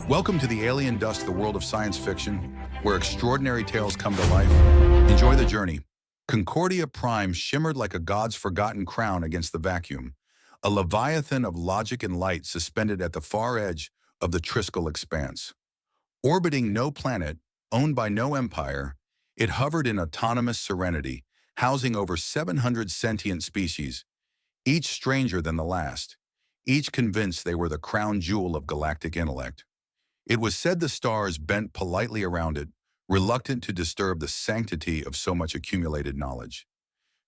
Welcome to the alien dust, the world of science fiction, where extraordinary tales come to life. Enjoy the journey. Concordia Prime shimmered like a god's forgotten crown against the vacuum, a leviathan of logic and light suspended at the far edge of the Triskel expanse. Orbiting no planet, owned by no empire, it hovered in autonomous serenity, housing over 700 sentient species, each stranger than the last, each convinced they were the crown jewel of galactic intellect. It was said the stars bent politely around it, reluctant to disturb the sanctity of so much accumulated knowledge.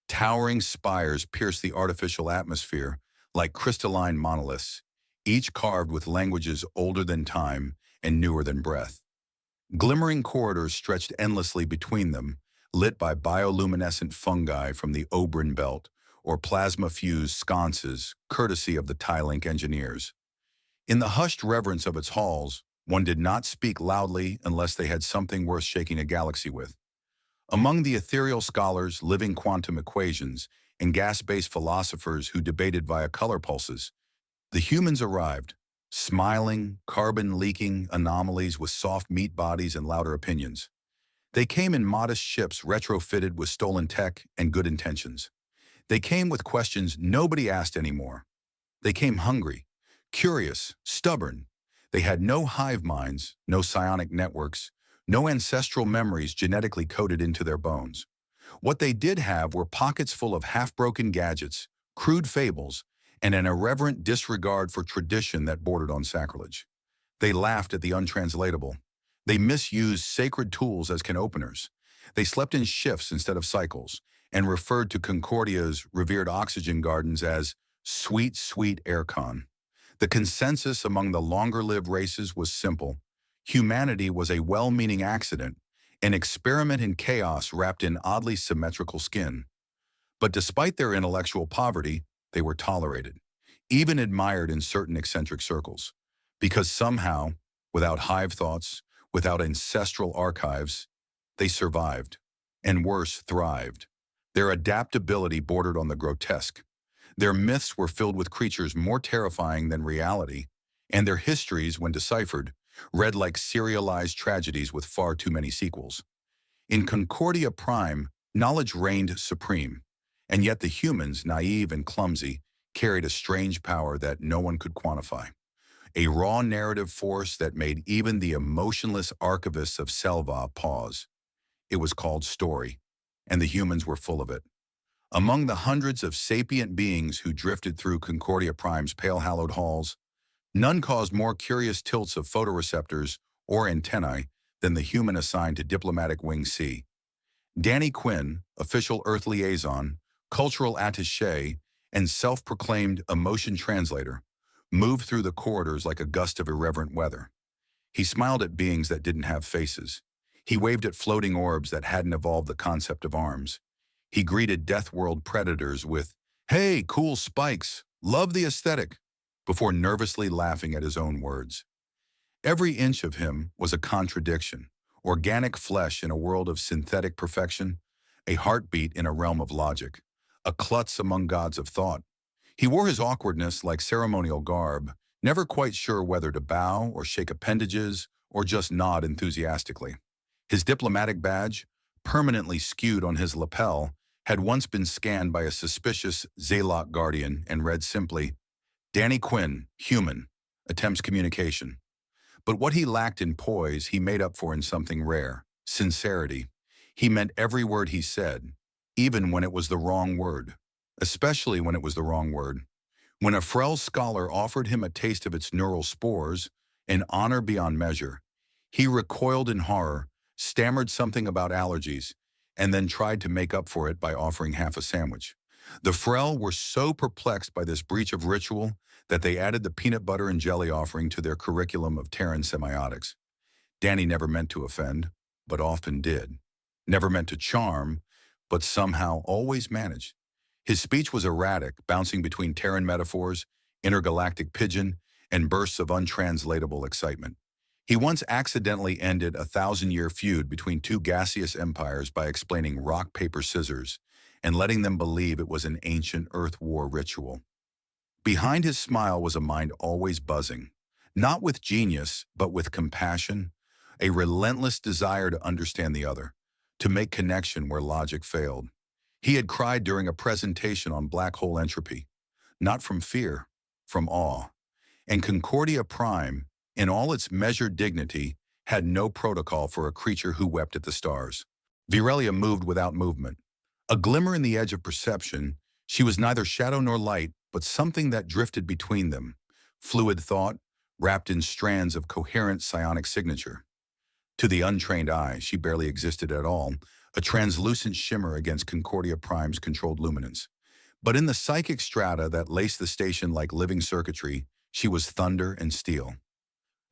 Towering spires pierced the artificial atmosphere like crystalline monoliths, each carved with languages older than time and newer than breath. Glimmering corridors stretched endlessly between them, lit by bioluminescent fungi from the Oberyn Belt or plasma-fused sconces, courtesy of the Tie-Link engineers. In the hushed reverence of its halls, one did not speak loudly unless they had something worth shaking a galaxy with. Among the ethereal scholars, living quantum equations, and gas-based philosophers who debated via color pulses, the humans arrived, smiling, carbon-leaking anomalies with soft meat bodies and louder opinions. They came in modest ships retrofitted with stolen tech and good intentions. They came with questions nobody asked anymore. They came hungry, curious, stubborn. They had no hive minds, no psionic networks, no ancestral memories genetically coded into their bones. What they did have were pockets full of half-broken gadgets, crude fables, and an irreverent disregard for tradition that bordered on sacrilege. They laughed at the untranslatable. They misused sacred tools as can-openers. They slept in shifts instead of cycles, and referred to Concordia's revered oxygen gardens as sweet, sweet aircon. The consensus among the longer-lived races was simple. Humanity was a well-meaning accident, an experiment in chaos wrapped in oddly symmetrical skin. But despite their intellectual poverty, they were tolerated, even admired in certain eccentric circles. Because somehow, without hive thoughts, without ancestral archives, they survived, and worse, thrived. Their adaptability bordered on the grotesque. Their myths were filled with creatures more terrifying than reality, and their histories, when deciphered, read like serialized tragedies with far too many sequels. In Concordia Prime, knowledge reigned supreme, and yet the humans, naive and clumsy, carried a strange power that no one could quantify. A raw narrative force that made even the emotionless archivists of Selva pause. It was called story, and the humans were full of it. Among the hundreds of sapient beings who drifted through Concordia Prime's pale-hallowed halls, none caused more curious tilts of photoreceptors or antennae than the human assigned to Diplomatic Wing C. Danny Quinn, official Earth liaison, cultural attaché, and self-proclaimed emotion translator, moved through the corridors like a gust of irreverent weather. He smiled at beings that didn't have faces. He waved at floating orbs that hadn't evolved the concept of arms. He greeted Death World predators with, "Hey, cool spikes, love the aesthetic," before nervously laughing at his own words. Every inch of him was a contradiction, organic flesh in a world of synthetic perfection, a heartbeat in a realm of logic, a klutz among gods of thought. He wore his awkwardness like ceremonial garb, never quite sure whether to bow or shake appendages or just nod enthusiastically. His diplomatic badge, permanently skewed on his lapel, had once been scanned by a suspicious Zalok guardian and read simply, "Danny Quinn, human, attempts communication." But what he lacked in poise, he made up for in something rare, sincerity. He meant every word he said, even when it was the wrong word, especially when it was the wrong word. When a frail scholar offered him a taste of its neural spores, an honor beyond measure, he recoiled in horror, stammered something about allergies, and then tried to make up for it by offering half a sandwich. The Frel were so perplexed by this breach of ritual that they added the peanut butter and jelly offering to their curriculum of Terran semiotics. Danny never meant to offend, but often did. Never meant to charm, but somehow always managed. His speech was erratic, bouncing between Terran metaphors, intergalactic pidgin, and bursts of untranslatable excitement. He once accidentally ended a 1,000-year feud between two gaseous empires by explaining rock, paper, scissors and letting them believe it was an ancient Earth war ritual. Behind his smile was a mind always buzzing, Not with genius, but with compassion, a relentless desire to understand the other, to make connection where logic failed. He had cried during a presentation on black hole entropy, not from fear, from awe. And Concordia Prime, in all its measured dignity, had no protocol for a creature who wept at the stars. Virelia moved without movement. A glimmer in the edge of perception, she was neither shadow nor light, but something that drifted between them. Fluid thought, wrapped in strands of coherent psionic signature. To the untrained eye, she barely existed at all, a translucent shimmer against Concordia Prime's controlled luminance. But in the psychic strata that laced the station like living circuitry, she was thunder and steel.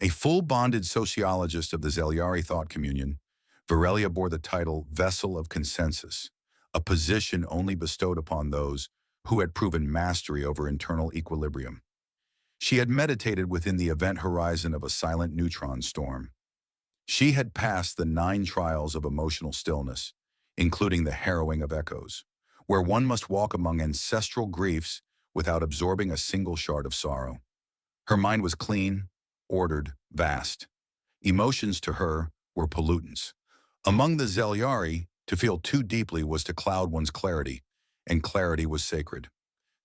A full-bonded sociologist of the Zelyari thought communion, Virelia bore the title Vessel of Consensus, a position only bestowed upon those who had proven mastery over internal equilibrium. She had meditated within the event horizon of a silent neutron storm. She had passed the 9 trials of emotional stillness, including the harrowing of echoes, where one must walk among ancestral griefs without absorbing a single shard of sorrow. Her mind was clean, ordered, vast. Emotions to her were pollutants. Among the Zelyari, to feel too deeply was to cloud one's clarity, and clarity was sacred.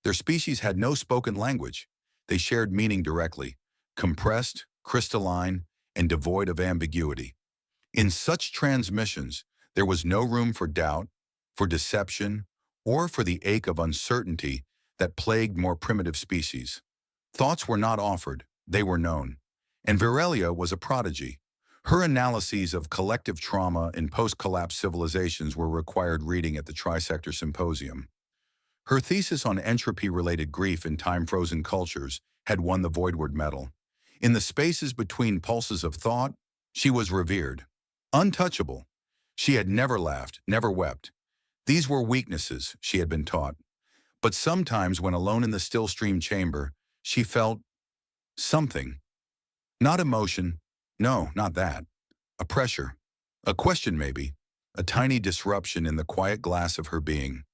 Their species had no spoken language. They shared meaning directly, compressed, crystalline, and devoid of ambiguity. In such transmissions, there was no room for doubt, for deception, or for the ache of uncertainty that plagued more primitive species. Thoughts were not offered, they were known. And Virelia was a prodigy. Her analyses of collective trauma in post-collapse civilizations were required reading at the Trisector Symposium. Her thesis on entropy-related grief in time-frozen cultures had won the Voidward Medal. In the spaces between pulses of thought, she was revered. Untouchable. She had never laughed, never wept. These were weaknesses, she had been taught. But sometimes when alone in the still stream chamber, she felt something. Not emotion. No, not that. A pressure. A question maybe. A tiny disruption in the quiet glass of her being.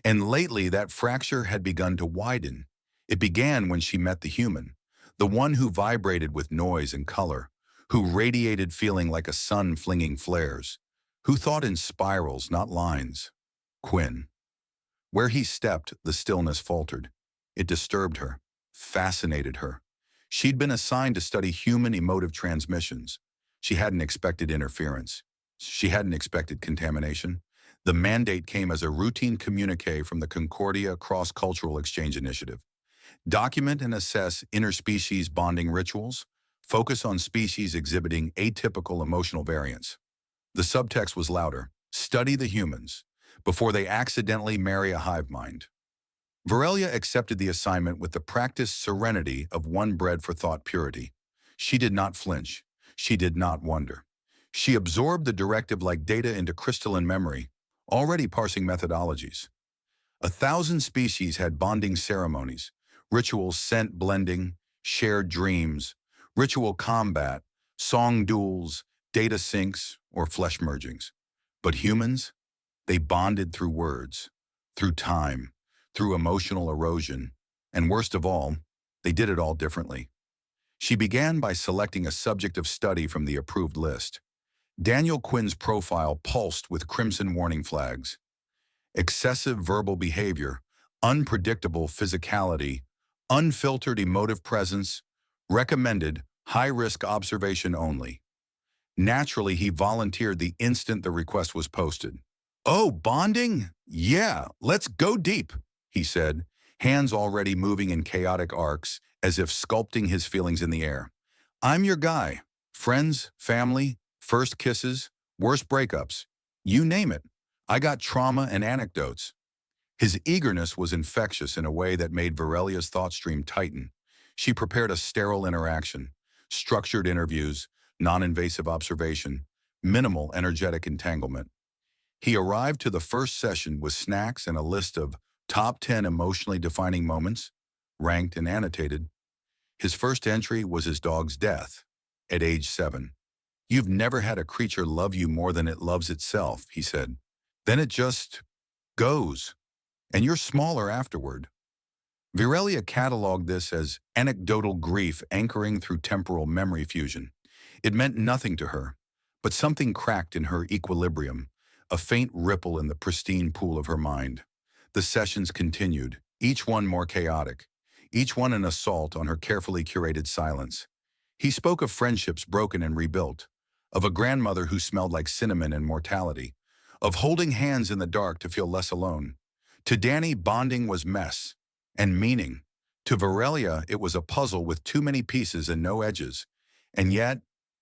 And lately that fracture had begun to widen. It began when she met the human, the one who vibrated with noise and color, who radiated feeling like a sun flinging flares, who thought in spirals, not lines. Quinn. Where he stepped, the stillness faltered. It disturbed her, fascinated her. She'd been assigned to study human emotive transmissions. She hadn't expected interference. She hadn't expected contamination. The mandate came as a routine communique from the Concordia Cross-Cultural Exchange Initiative. Document and assess interspecies bonding rituals. Focus on species exhibiting atypical emotional variance. The subtext was louder. Study the humans before they accidentally marry a hive mind. Virelia accepted the assignment with the practiced serenity of one bred for thought purity. She did not flinch. She did not wonder. She absorbed the directive like data into crystalline memory, already parsing methodologies. 1,000 species had bonding ceremonies, ritual scent blending, shared dreams, ritual combat, song duels, data syncs, or flesh mergings. But humans? They bonded through words, through time, through emotional erosion, and worst of all, they did it all differently. She began by selecting a subject of study from the approved list. Daniel Quinn's profile pulsed with crimson warning flags. Excessive verbal behavior, unpredictable physicality, unfiltered emotive presence, recommended high-risk observation only. Naturally, he volunteered the instant the request was posted. "Oh, bonding? Yeah, let's go deep," he said, hands already moving in chaotic arcs as if sculpting his feelings in the air. "I'm your guy. Friends, family, first kisses, worst breakups. You name it. I got trauma and anecdotes." His eagerness was infectious in a way that made Virelia's thought stream tighten. She prepared a sterile interaction, structured interviews, non-invasive observation, minimal energetic entanglement. He arrived to the first session with snacks and a list of top 10 emotionally defining moments, ranked and annotated. His first entry was his dog's death, at age 7. "You've never had a creature love you more than it loves itself," he said. "Then it just goes, and you're smaller afterward." Virelia cataloged this as anecdotal grief anchoring through temporal memory fusion. It meant nothing to her, but something cracked in her equilibrium, a faint ripple in the pristine pool of her mind. The sessions continued, each one more chaotic, each one an assault on her carefully curated silence. He spoke of friendships broken and rebuilt, of a grandmother who smelled like cinnamon and mortality, of holding hands in the dark to feel less alone. To Danny, bonding was mess and meaning. To Varelia, it was a puzzle with too many pieces and no edges. And yet,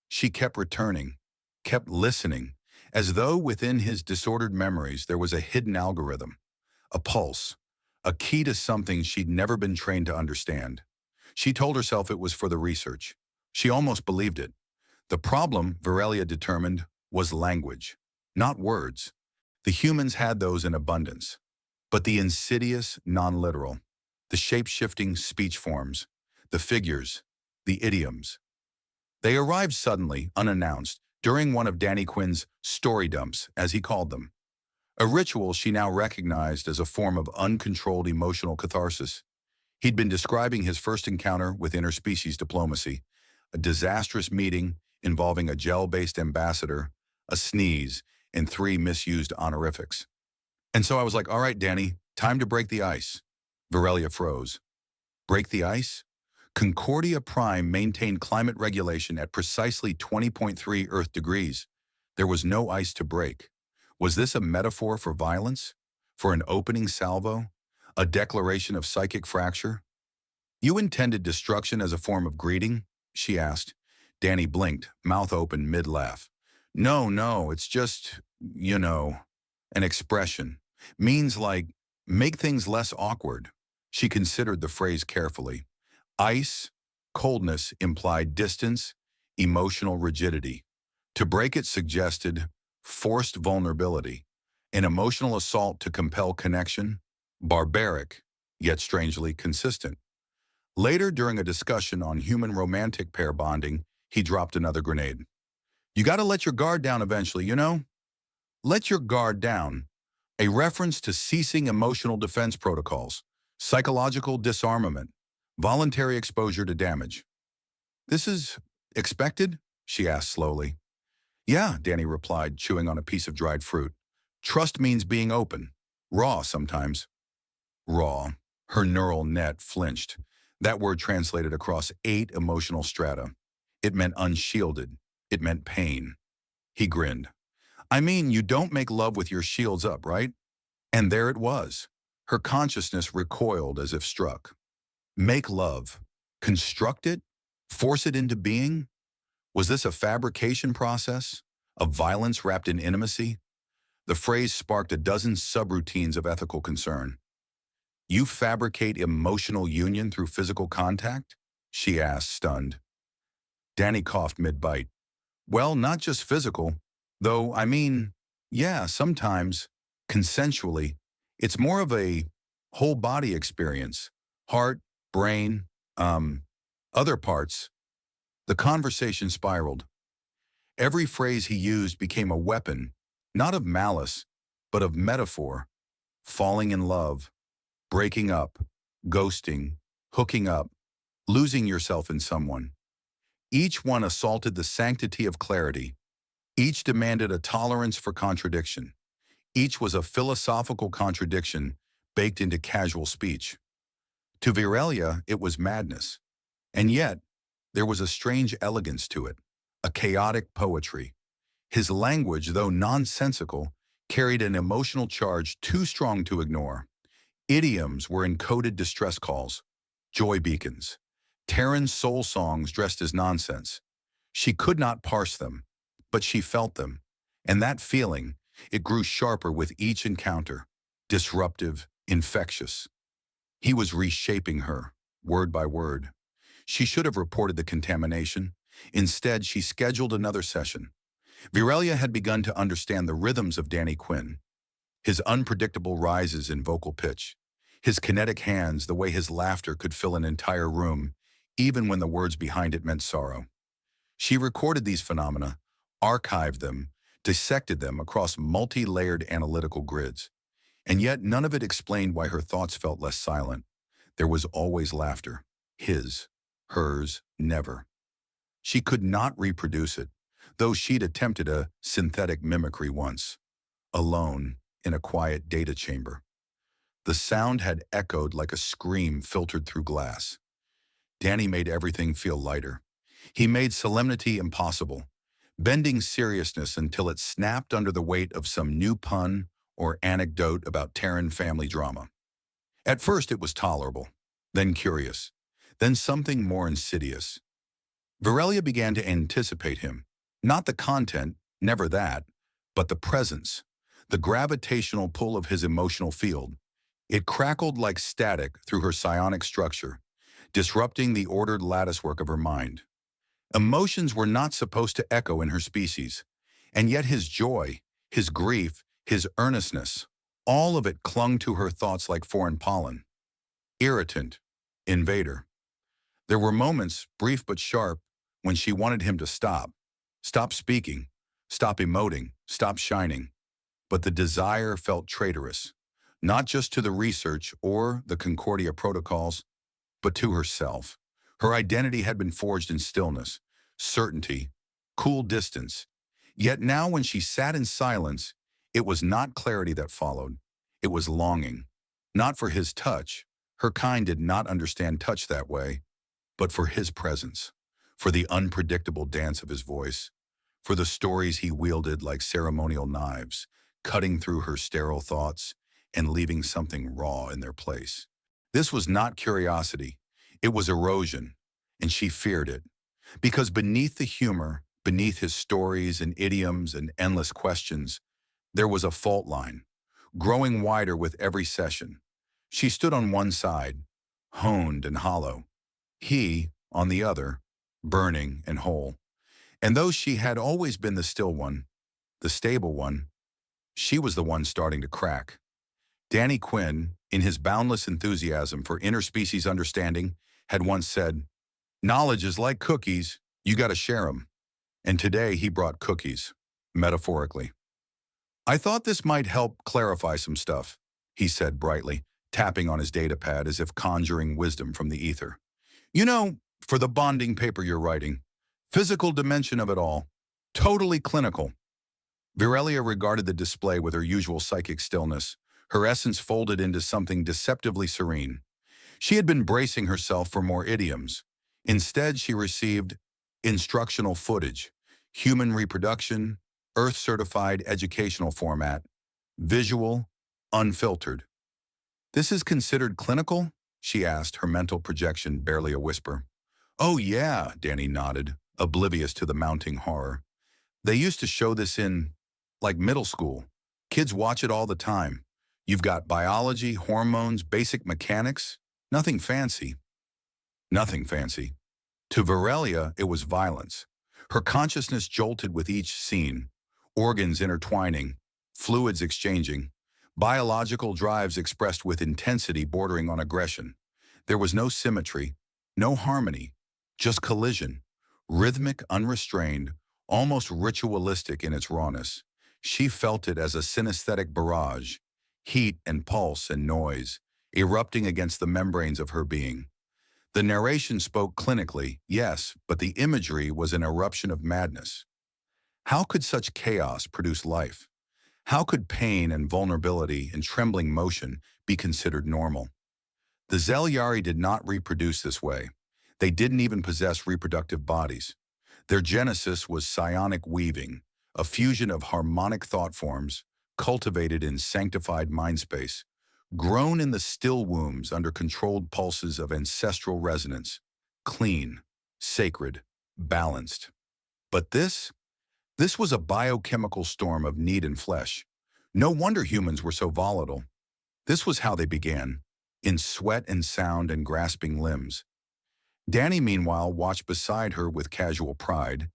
she kept returning, kept listening, as though within his disordered memories there was a hidden algorithm, a pulse, a key to something she'd never been trained to understand. She told herself it was for the research. She almost believed it. The problem, Varelia determined, was language, not words. The humans had those in abundance. But the insidious, non-literal, the shape-shifting speech forms, the figures, the idioms. They arrived suddenly, unannounced, during one of Danny Quinn's story dumps, as he called them. A ritual she now recognized as a form of uncontrolled emotional catharsis. He'd been describing his first encounter with interspecies diplomacy, a disastrous meeting involving a gel-based ambassador, a sneeze, and 3 misused honorifics. And so I was like, all right, Danny, time to break the ice. Varelia froze. Break the ice? Concordia Prime maintained climate regulation at precisely 20.3 Earth degrees. There was no ice to break. Was this a metaphor for violence? For an opening salvo? A declaration of psychic fracture? You intended destruction as a form of greeting? She asked. Danny blinked, mouth open mid-laugh. No, it's just, an expression. Means like, make things less awkward. She considered the phrase carefully. Ice, coldness implied distance, emotional rigidity. To break it suggested forced vulnerability, an emotional assault to compel connection, barbaric, yet strangely consistent. Later, during a discussion on human romantic pair bonding, he dropped another grenade. You gotta let your guard down eventually, Let your guard down. A reference to ceasing emotional defense protocols, psychological disarmament, voluntary exposure to damage. This is expected? She asked slowly. Yeah, Danny replied, chewing on a piece of dried fruit. Trust means being open. Raw sometimes. Raw. Her neural net flinched. That word translated across 8 emotional strata. It meant unshielded. It meant pain. He grinned. I mean, you don't make love with your shields up, right? And there it was. Her consciousness recoiled as if struck. Make love. Construct it? Force it into being? Was this a fabrication process? Of violence wrapped in intimacy? The phrase sparked a dozen subroutines of ethical concern. You fabricate emotional union through physical contact? She asked, stunned. Danny coughed mid-bite. Well, not just physical, though, yeah, sometimes, consensually, it's more of a whole body experience. Heart, brain, other parts. The conversation spiraled. Every phrase he used became a weapon, not of malice, but of metaphor. Falling in love, breaking up, ghosting, hooking up, losing yourself in someone. Each one assaulted the sanctity of clarity. Each demanded a tolerance for contradiction. Each was a philosophical contradiction baked into casual speech. To Virelia, it was madness. And yet, there was a strange elegance to it, a chaotic poetry. His language, though nonsensical, carried an emotional charge too strong to ignore. Idioms were encoded distress calls, joy beacons, Terran's soul songs dressed as nonsense. She could not parse them, but she felt them. And that feeling, it grew sharper with each encounter, disruptive, infectious. He was reshaping her, word by word. She should have reported the contamination. Instead, she scheduled another session. Virelia had begun to understand the rhythms of Danny Quinn, his unpredictable rises in vocal pitch, his kinetic hands, the way his laughter could fill an entire room, even when the words behind it meant sorrow. She recorded these phenomena, archived them, dissected them across multi-layered analytical grids. And yet none of it explained why her thoughts felt less silent. There was always laughter. His, hers, never. She could not reproduce it, though she'd attempted a synthetic mimicry once, alone in a quiet data chamber. The sound had echoed like a scream filtered through glass. Danny made everything feel lighter. He made solemnity impossible, bending seriousness until it snapped under the weight of some new pun or anecdote about Terran family drama. At first it was tolerable, then curious, then something more insidious. Virelia began to anticipate him. Not the content, never that, but the presence, the gravitational pull of his emotional field. It crackled like static through her psionic structure, disrupting the ordered latticework of her mind. Emotions were not supposed to echo in her species, and yet his joy, his grief, his earnestness, all of it clung to her thoughts like foreign pollen. Irritant, invader. There were moments, brief but sharp, when she wanted him to stop. Stop speaking, stop emoting, stop shining. But the desire felt traitorous, not just to the research or the Concordia protocols, but to herself. Her identity had been forged in stillness, certainty, cool distance. Yet now when she sat in silence, it was not clarity that followed. It was longing. Not for his touch. Her kind did not understand touch that way, but for his presence, for the unpredictable dance of his voice, for the stories he wielded like ceremonial knives, cutting through her sterile thoughts and leaving something raw in their place. This was not curiosity. It was erosion, and she feared it. Because beneath the humor, beneath his stories and idioms and endless questions, there was a fault line, growing wider with every session. She stood on one side, honed and hollow. He, on the other, burning and whole. And though she had always been the still one, the stable one, she was the one starting to crack. Danny Quinn, in his boundless enthusiasm for interspecies understanding, had once said, "Knowledge is like cookies, you gotta share 'em." And today he brought cookies, metaphorically. "I thought this might help clarify some stuff," he said brightly, tapping on his datapad as if conjuring wisdom from the ether. "You know, for the bonding paper you're writing, physical dimension of it all, totally clinical." Virelia regarded the display with her usual psychic stillness, her essence folded into something deceptively serene. She had been bracing herself for more idioms. Instead, she received instructional footage, human reproduction, Earth-certified educational format, visual, unfiltered. "This is considered clinical?" she asked, her mental projection barely a whisper. "Oh yeah," Danny nodded, oblivious to the mounting horror. "They used to show this in, like, middle school. Kids watch it all the time. You've got biology, hormones, basic mechanics. Nothing fancy." Nothing fancy. To Virelia, it was violence. Her consciousness jolted with each scene, organs intertwining, fluids exchanging, biological drives expressed with intensity bordering on aggression. There was no symmetry, no harmony, just collision, rhythmic, unrestrained, almost ritualistic in its rawness. She felt it as a synesthetic barrage, heat and pulse and noise, erupting against the membranes of her being. The narration spoke clinically, yes, but the imagery was an eruption of madness. How could such chaos produce life? How could pain and vulnerability and trembling motion be considered normal? The Zelyari did not reproduce this way. They didn't even possess reproductive bodies. Their genesis was psionic weaving, a fusion of harmonic thought forms, cultivated in sanctified mindspace, grown in the still wombs under controlled pulses of ancestral resonance, clean, sacred, balanced. But this was a biochemical storm of need and flesh. No wonder humans were so volatile. This was how they began, in sweat and sound and grasping limbs. Danny, meanwhile, watched beside her with casual pride,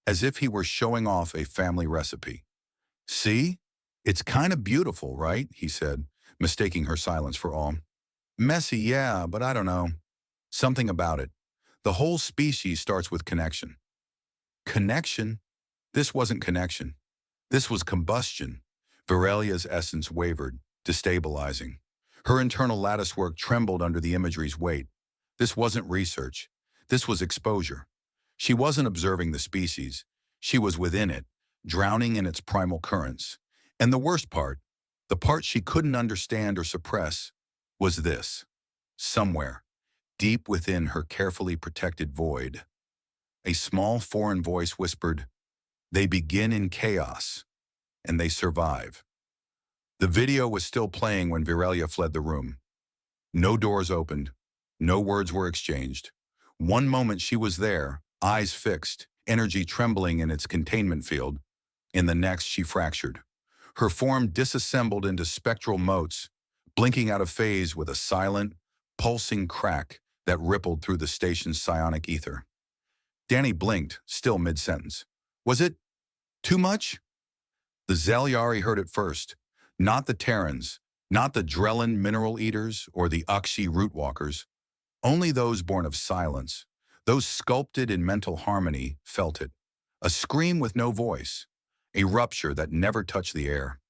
as if he were showing off a family recipe. "See? It's kind of beautiful, right?" he said, mistaking her silence for awe. "Messy, yeah, but I don't know. Something about it. The whole species starts with connection." Connection? This wasn't connection. This was combustion. Virelia's essence wavered, destabilizing. Her internal latticework trembled under the imagery's weight. This wasn't research. This was exposure. She wasn't observing the species. She was within it, drowning in its primal currents. And the worst part, the part she couldn't understand or suppress, was this. Somewhere, deep within her carefully protected void, a small foreign voice whispered, "They begin in chaos, and they survive." The video was still playing when Virelia fled the room. No doors opened. No words were exchanged. One moment she was there, eyes fixed, energy trembling in its containment field. In the next, she fractured. Her form disassembled into spectral motes, blinking out of phase with a silent, pulsing crack that rippled through the station's psionic ether. Danny blinked, still mid-sentence. Was it too much? The Zelyari heard it first. Not the Terrans, not the Drellin mineral eaters or the Akshi root walkers. Only those born of silence, those sculpted in mental harmony, felt it. A scream with no voice, a rupture that never touched the air.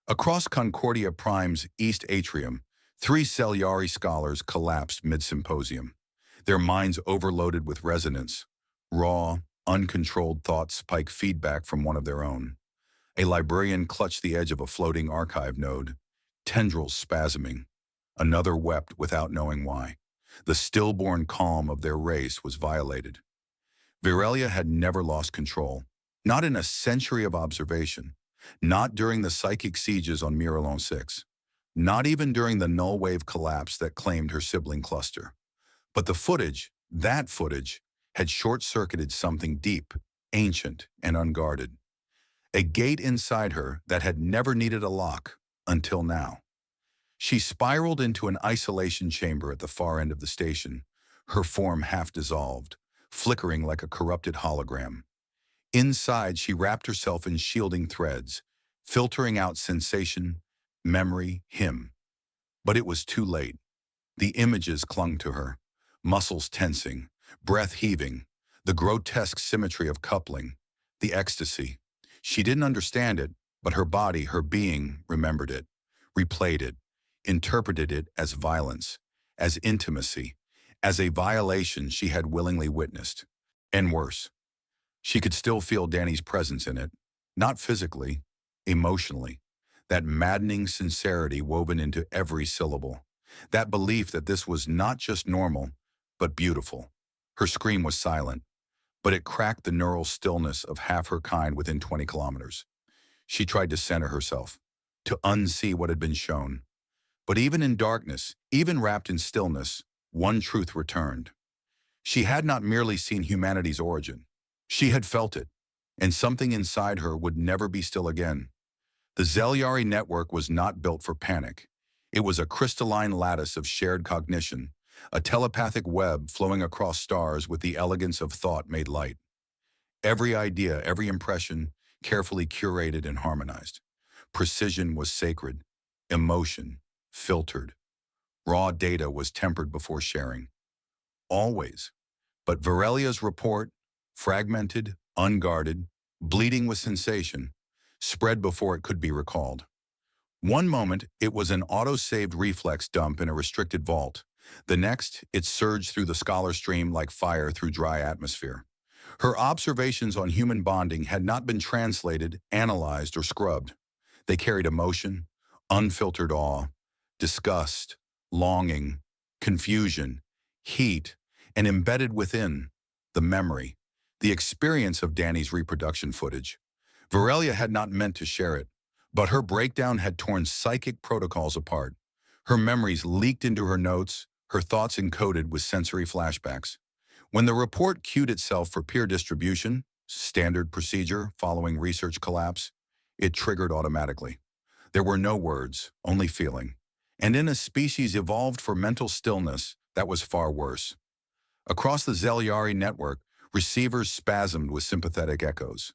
Across Concordia Prime's east atrium, 3 Zelyari scholars collapsed mid-symposium, their minds overloaded with resonance. Raw, uncontrolled thoughts spike feedback from one of their own. A librarian clutched the edge of a floating archive node, tendrils spasming. Another wept without knowing why. The stillborn calm of their race was violated. Virelia had never lost control, not in a century of observation, not during the psychic sieges on Miralon 6, not even during the null wave collapse that claimed her sibling cluster. But the footage, that footage, had short-circuited something deep, ancient, and unguarded. A gate inside her that had never needed a lock until now. She spiraled into an isolation chamber at the far end of the station, her form half dissolved, flickering like a corrupted hologram. Inside, she wrapped herself in shielding threads, filtering out sensation, memory, him. But it was too late. The images clung to her, muscles tensing, breath heaving, the grotesque symmetry of coupling, the ecstasy. She didn't understand it, but her body, her being, remembered it, replayed it, interpreted it as violence, as intimacy, as a violation she had willingly witnessed. And worse, she could still feel Danny's presence in it, not physically, emotionally, that maddening sincerity woven into every syllable, that belief that this was not just normal, but beautiful. Her scream was silent, but it cracked the neural stillness of half her kind within 20 kilometers. She tried to center herself, to unsee what had been shown. But even in darkness, even wrapped in stillness, one truth returned. She had not merely seen humanity's origin. She had felt it, and something inside her would never be still again. The Zelyari network was not built for panic. It was a crystalline lattice of shared cognition, a telepathic web flowing across stars with the elegance of thought made light. Every idea, every impression, carefully curated and harmonized. Precision was sacred. Emotion, filtered. Raw data was tempered before sharing. Always. But Virelia's report, fragmented, unguarded, bleeding with sensation, spread before it could be recalled. One moment, it was an auto-saved reflex dump in a restricted vault. The next, it surged through the scholar stream like fire through dry atmosphere. Her observations on human bonding had not been translated, analyzed, or scrubbed. They carried emotion, unfiltered awe, disgust, longing, confusion, heat, and embedded within, the memory, the experience of Danny's reproduction footage. Virelia had not meant to share it, but her breakdown had torn psychic protocols apart. Her memories leaked into her notes, her thoughts encoded with sensory flashbacks. When the report queued itself for peer distribution, standard procedure following research collapse, it triggered automatically. There were no words, only feeling. And in a species evolved for mental stillness, that was far worse. Across the Zelyari network, receivers spasmed with sympathetic echoes.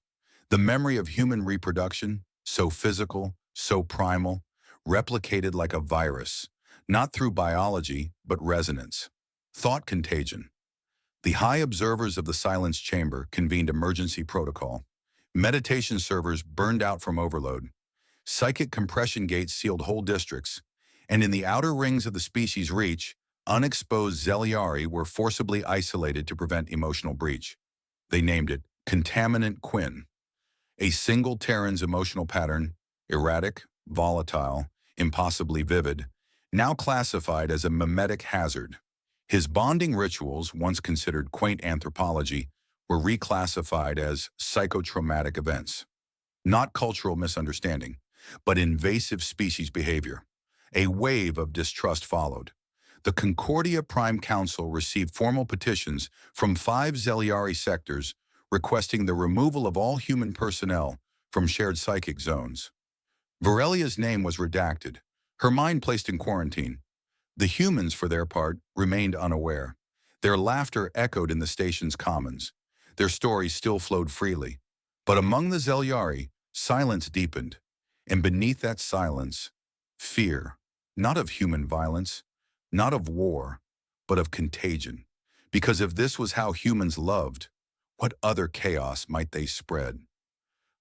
The memory of human reproduction, so physical, so primal, replicated like a virus, not through biology, but resonance. Thought contagion. The high observers of the silence chamber convened emergency protocol. Meditation servers burned out from overload. Psychic compression gates sealed whole districts, and in the outer rings of the species' reach, unexposed Zeliari were forcibly isolated to prevent emotional breach. They named it Contaminant Quinn, a single Terran's emotional pattern, erratic, volatile, impossibly vivid, now classified as a mimetic hazard. His bonding rituals, once considered quaint anthropology, were reclassified as psychotraumatic events. Not cultural misunderstanding, but invasive species behavior. A wave of distrust followed. The Concordia Prime Council received formal petitions from 5 Zeliari sectors requesting the removal of all human personnel from shared psychic zones. Varelia's name was redacted, her mind placed in quarantine. The humans, for their part, remained unaware. Their laughter echoed in the station's commons. Their stories still flowed freely. But among the Zeliari, silence deepened. And beneath that silence, fear, not of human violence, not of war, but of contagion. Because if this was how humans loved, what other chaos might they spread?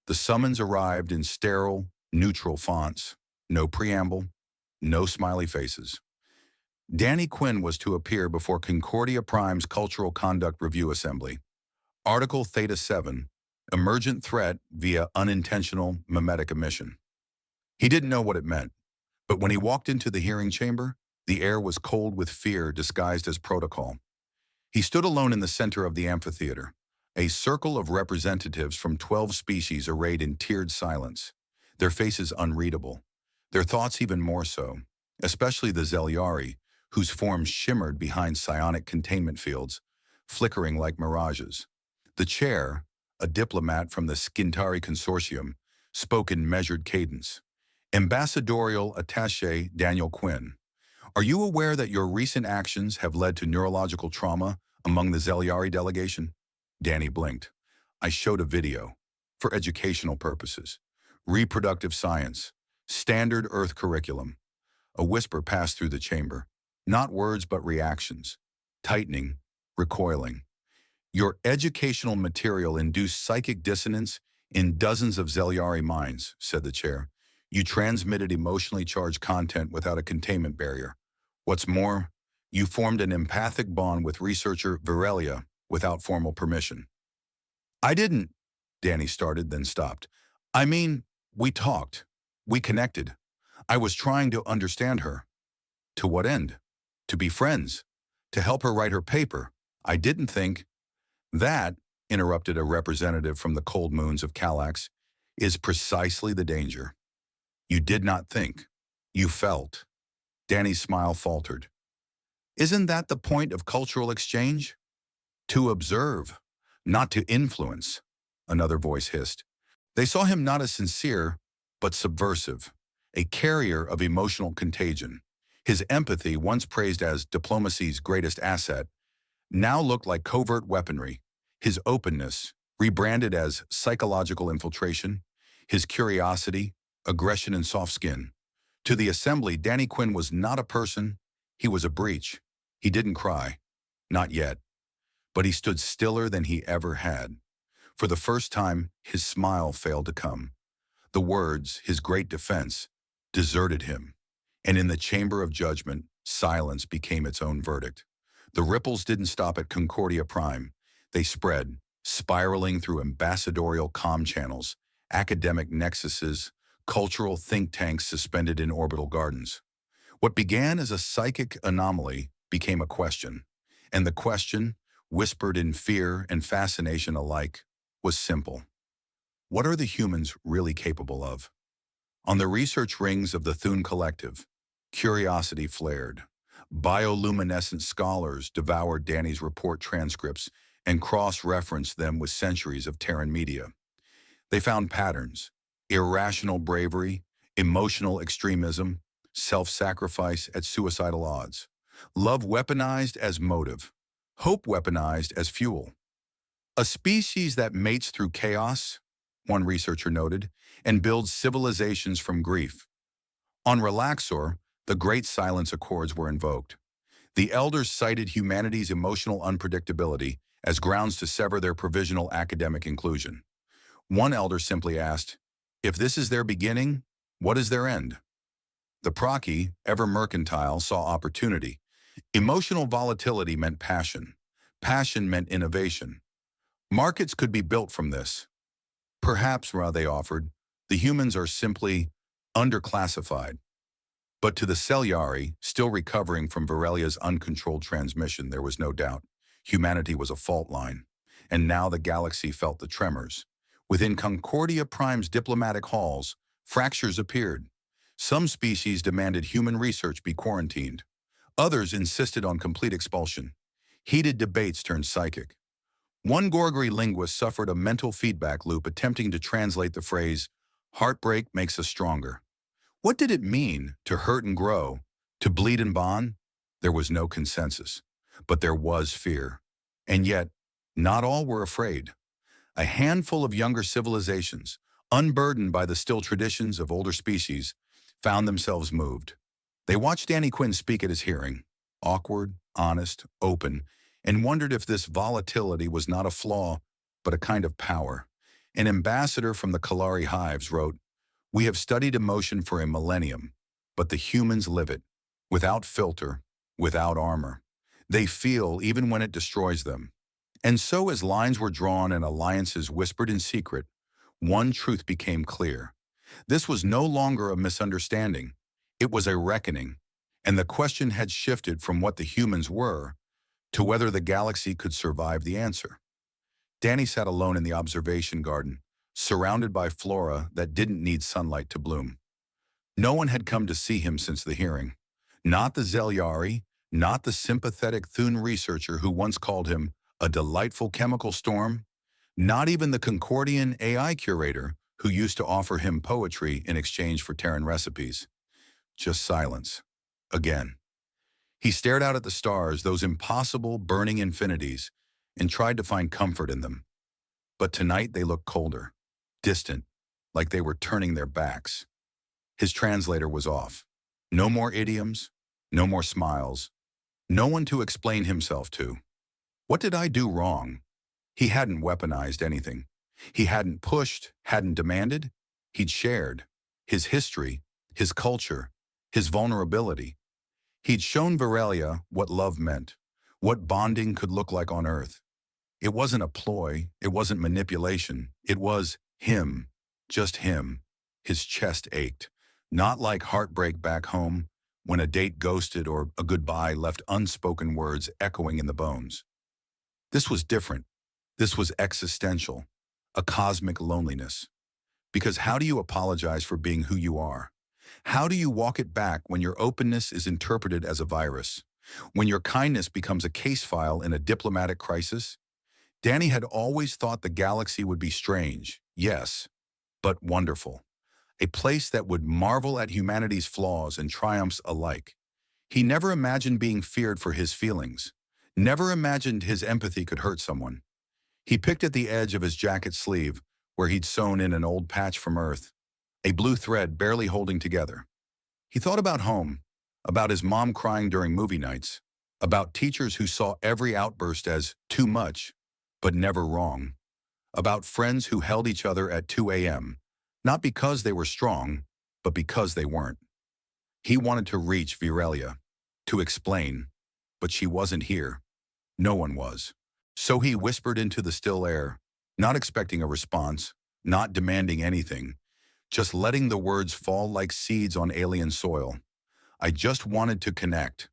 The summons arrived in sterile, neutral fonts. No preamble, no smiley faces. Danny Quinn was to appear before Concordia Prime's Cultural Conduct Review Assembly. Article Theta 7, Emergent Threat via Unintentional Mimetic Emission. He didn't know what it meant, but when he walked into the hearing chamber, the air was cold with fear disguised as protocol. He stood alone in the center of the amphitheater, a circle of representatives from 12 species arrayed in tiered silence, their faces unreadable, their thoughts even more so, especially the Zeliari, whose forms shimmered behind psionic containment fields, flickering like mirages. The chair, a diplomat from the Skintari Consortium, spoke in measured cadence. Ambassadorial Attaché Daniel Quinn, are you aware that your recent actions have led to neurological trauma among the Zeliari delegation? Danny blinked. I showed a video. For educational purposes. Reproductive science. Standard Earth curriculum. A whisper passed through the chamber. Not words, but reactions. Tightening. Recoiling. Your educational material induced psychic dissonance in dozens of Zeliari minds, said the chair. You transmitted emotionally charged content without a containment barrier. What's more, you formed an empathic bond with researcher Varelia without formal permission. I didn't, Danny started, then stopped. I mean, we talked. We connected. I was trying to understand her. To what end? To be friends. To help her write her paper. I didn't think. That, interrupted a representative from the cold moons of Calax, is precisely the danger. You did not think. You felt. Danny's smile faltered. Isn't that the point of cultural exchange? To observe, not to influence, another voice hissed. They saw him not as sincere, but subversive, a carrier of emotional contagion. His empathy, once praised as diplomacy's greatest asset, now looked like covert weaponry. His openness, rebranded as psychological infiltration, his curiosity, aggression, and soft skin. To the assembly, Danny Quinn was not a person, he was a breach. He didn't cry. Not yet. But he stood stiller than he ever had. For the first time, his smile failed to come. The words, his great defense, deserted him. And in the chamber of judgment, silence became its own verdict. The ripples didn't stop at Concordia Prime. They spread, spiraling through ambassadorial comm channels, academic nexuses, cultural think tanks suspended in orbital gardens. What began as a psychic anomaly became a question. And the question, whispered in fear and fascination alike, was simple. What are the humans really capable of? On the research rings of the Thune Collective, curiosity flared. Bioluminescent scholars devoured Danny's report transcripts and cross-referenced them with centuries of Terran media. They found patterns: irrational bravery, emotional extremism, self-sacrifice at suicidal odds, love weaponized as motive, hope weaponized as fuel. A species that mates through chaos, one researcher noted, and builds civilizations from grief. On Relaxor, the Great Silence Accords were invoked. The elders cited humanity's emotional unpredictability as grounds to sever their provisional academic inclusion. One elder simply asked, if this is their beginning, what is their end? The Procky, ever mercantile, saw opportunity. Emotional volatility meant passion. Passion meant innovation. Markets could be built from this. Perhaps, they offered, the humans are simply underclassified. But to the Celyari, still recovering from Virelia's uncontrolled transmission, there was no doubt. Humanity was a fault line. And now the galaxy felt the tremors. Within Concordia Prime's diplomatic halls, fractures appeared. Some species demanded human research be quarantined. Others insisted on complete expulsion. Heated debates turned psychic. One Gorgri linguist suffered a mental feedback loop attempting to translate the phrase, "Heartbreak makes us stronger." What did it mean to hurt and grow, to bleed and bond? There was no consensus, but there was fear. And yet, not all were afraid. A handful of younger civilizations, unburdened by the still traditions of older species, found themselves moved. They watched Danny Quinn speak at his hearing, awkward, honest, open, and wondered if this volatility was not a flaw, but a kind of power. An ambassador from the Kalari hives wrote, "We have studied emotion for a millennium, but the humans live it, without filter, without armor. They feel even when it destroys them." And so as lines were drawn and alliances whispered in secret, one truth became clear. This was no longer a misunderstanding. It was a reckoning, and the question had shifted from what the humans were to whether the galaxy could survive the answer. Danny sat alone in the observation garden, surrounded by flora that didn't need sunlight to bloom. No one had come to see him since the hearing. Not the Celyari, not the sympathetic Thun researcher who once called him a delightful chemical storm, not even the Concordian AI curator who used to offer him poetry in exchange for Terran recipes. Just silence. Again. He stared out at the stars, those impossible burning infinities, and tried to find comfort in them. But tonight they looked colder, distant, like they were turning their backs. His translator was off. No more idioms, no more smiles, no one to explain himself to. What did I do wrong? He hadn't weaponized anything. He hadn't pushed, hadn't demanded. He'd shared his history, his culture, his vulnerability. He'd shown Virelia what love meant, what bonding could look like on Earth. It wasn't a ploy, it wasn't manipulation, it was him, just him. His chest ached, not like heartbreak back home, when a date ghosted or a goodbye left unspoken words echoing in the bones. This was different. This was existential, a cosmic loneliness. Because how do you apologize for being who you are? How do you walk it back when your openness is interpreted as a virus? When your kindness becomes a case file in a diplomatic crisis? Danny had always thought the galaxy would be strange, yes, but wonderful. A place that would marvel at humanity's flaws and triumphs alike. He never imagined being feared for his feelings. Never imagined his empathy could hurt someone. He picked at the edge of his jacket sleeve, where he'd sewn in an old patch from Earth, a blue thread barely holding together. He thought about home, about his mom crying during movie nights, about teachers who saw every outburst as too much, but never wrong, about friends who held each other at 2 a.m., not because they were strong, but because they weren't. He wanted to reach Virelia, to explain, but she wasn't here. No one was. So he whispered into the still air, not expecting a response, not demanding anything, just letting the words fall like seeds on alien soil. I just wanted to connect.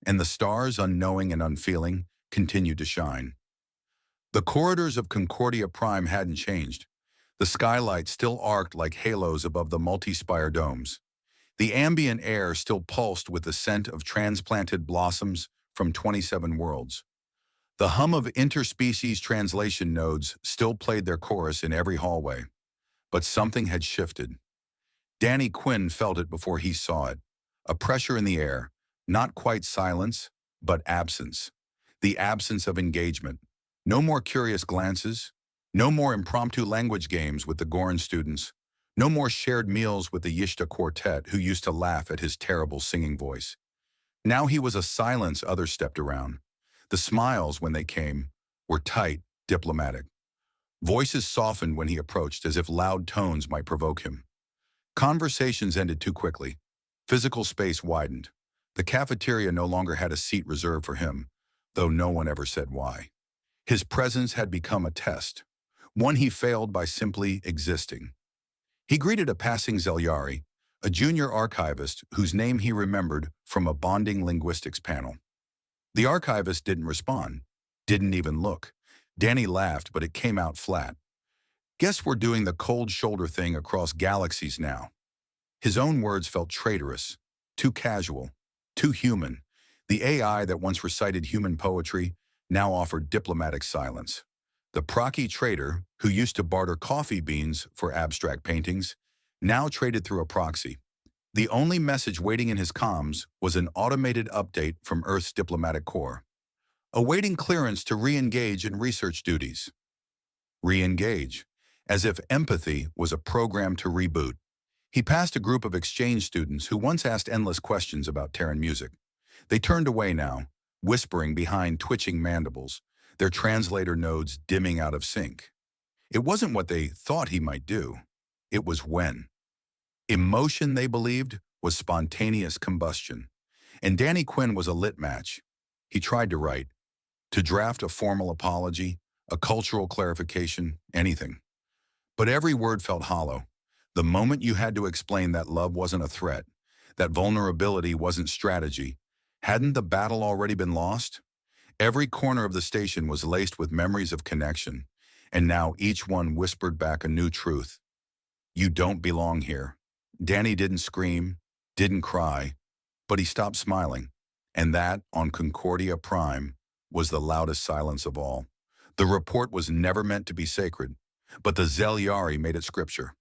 And the stars, unknowing and unfeeling, continued to shine. The corridors of Concordia Prime hadn't changed. The skylight still arced like halos above the multi-spire domes. The ambient air still pulsed with the scent of transplanted blossoms from 27 worlds. The hum of interspecies translation nodes still played their chorus in every hallway. But something had shifted. Danny Quinn felt it before he saw it. A pressure in the air, not quite silence, but absence. The absence of engagement. No more curious glances. No more impromptu language games with the Gorn students. No more shared meals with the Yishta quartet who used to laugh at his terrible singing voice. Now he was a silence others stepped around. The smiles, when they came, were tight, diplomatic. Voices softened when he approached as if loud tones might provoke him. Conversations ended too quickly. Physical space widened. The cafeteria no longer had a seat reserved for him, though no one ever said why. His presence had become a test, one he failed by simply existing. He greeted a passing Zelyari, a junior archivist whose name he remembered from a bonding linguistics panel. The archivist didn't respond, didn't even look. Danny laughed, but it came out flat. Guess we're doing the cold shoulder thing across galaxies now. His own words felt traitorous, too casual, too human. The AI that once recited human poetry now offered diplomatic silence. The procky trader, who used to barter coffee beans for abstract paintings, now traded through a proxy. The only message waiting in his comms was an automated update from Earth's diplomatic corps, awaiting clearance to re-engage in research duties. Re-engage, as if empathy was a program to reboot. He passed a group of exchange students who once asked endless questions about Terran music. They turned away now, whispering behind twitching mandibles, their translator nodes dimming out of sync. It wasn't what they thought he might do. It was when. Emotion, they believed, was spontaneous combustion. And Danny Quinn was a lit match. He tried to write, to draft a formal apology, a cultural clarification, anything. But every word felt hollow. The moment you had to explain that love wasn't a threat, that vulnerability wasn't strategy, hadn't the battle already been lost? Every corner of the station was laced with memories of connection, and now each one whispered back a new truth. You don't belong here. Danny didn't scream, didn't cry, but he stopped smiling. And that, on Concordia Prime, was the loudest silence of all. The report was never meant to be sacred, but the Zelyari made it scripture.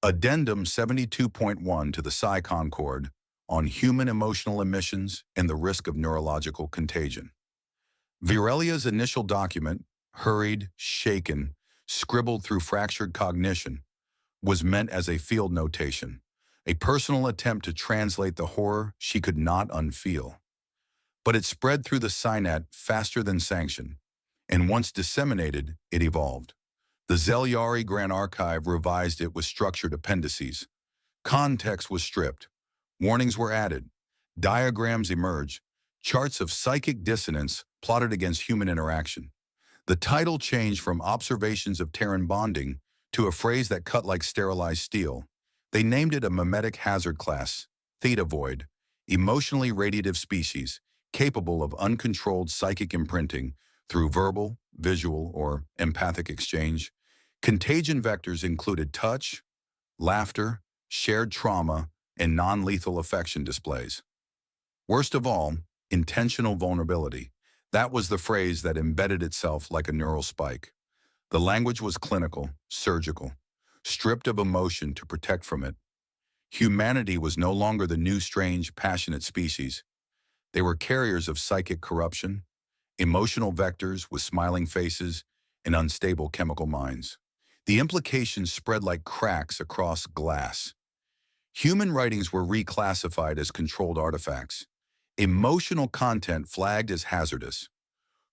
Addendum 72.1 to the Psi Concord on human emotional emissions and the risk of neurological contagion. Virelia's initial document, hurried, shaken, scribbled through fractured cognition, was meant as a field notation, a personal attempt to translate the horror she could not unfeel. But it spread through the Synat faster than sanction, and once disseminated, it evolved. The Zelyari Grand Archive revised it with structured appendices. Context was stripped. Warnings were added. Diagrams emerged. Charts of psychic dissonance plotted against human interaction. The title changed from Observations of Terran Bonding to a phrase that cut like sterilized steel. They named it a mimetic hazard class, Theta Void, emotionally radiative species, capable of uncontrolled psychic imprinting through verbal, visual, or empathic exchange. Contagion vectors included touch, laughter, shared trauma, and non-lethal affection displays. Worst of all, intentional vulnerability. That was the phrase that embedded itself like a neural spike. The language was clinical, surgical, stripped of emotion to protect from it. Humanity was no longer the new, strange, passionate species. They were carriers of psychic corruption, emotional vectors with smiling faces and unstable chemical minds. The implications spread like cracks across glass. Human writings were reclassified as controlled artifacts. Emotional content flagged as hazardous.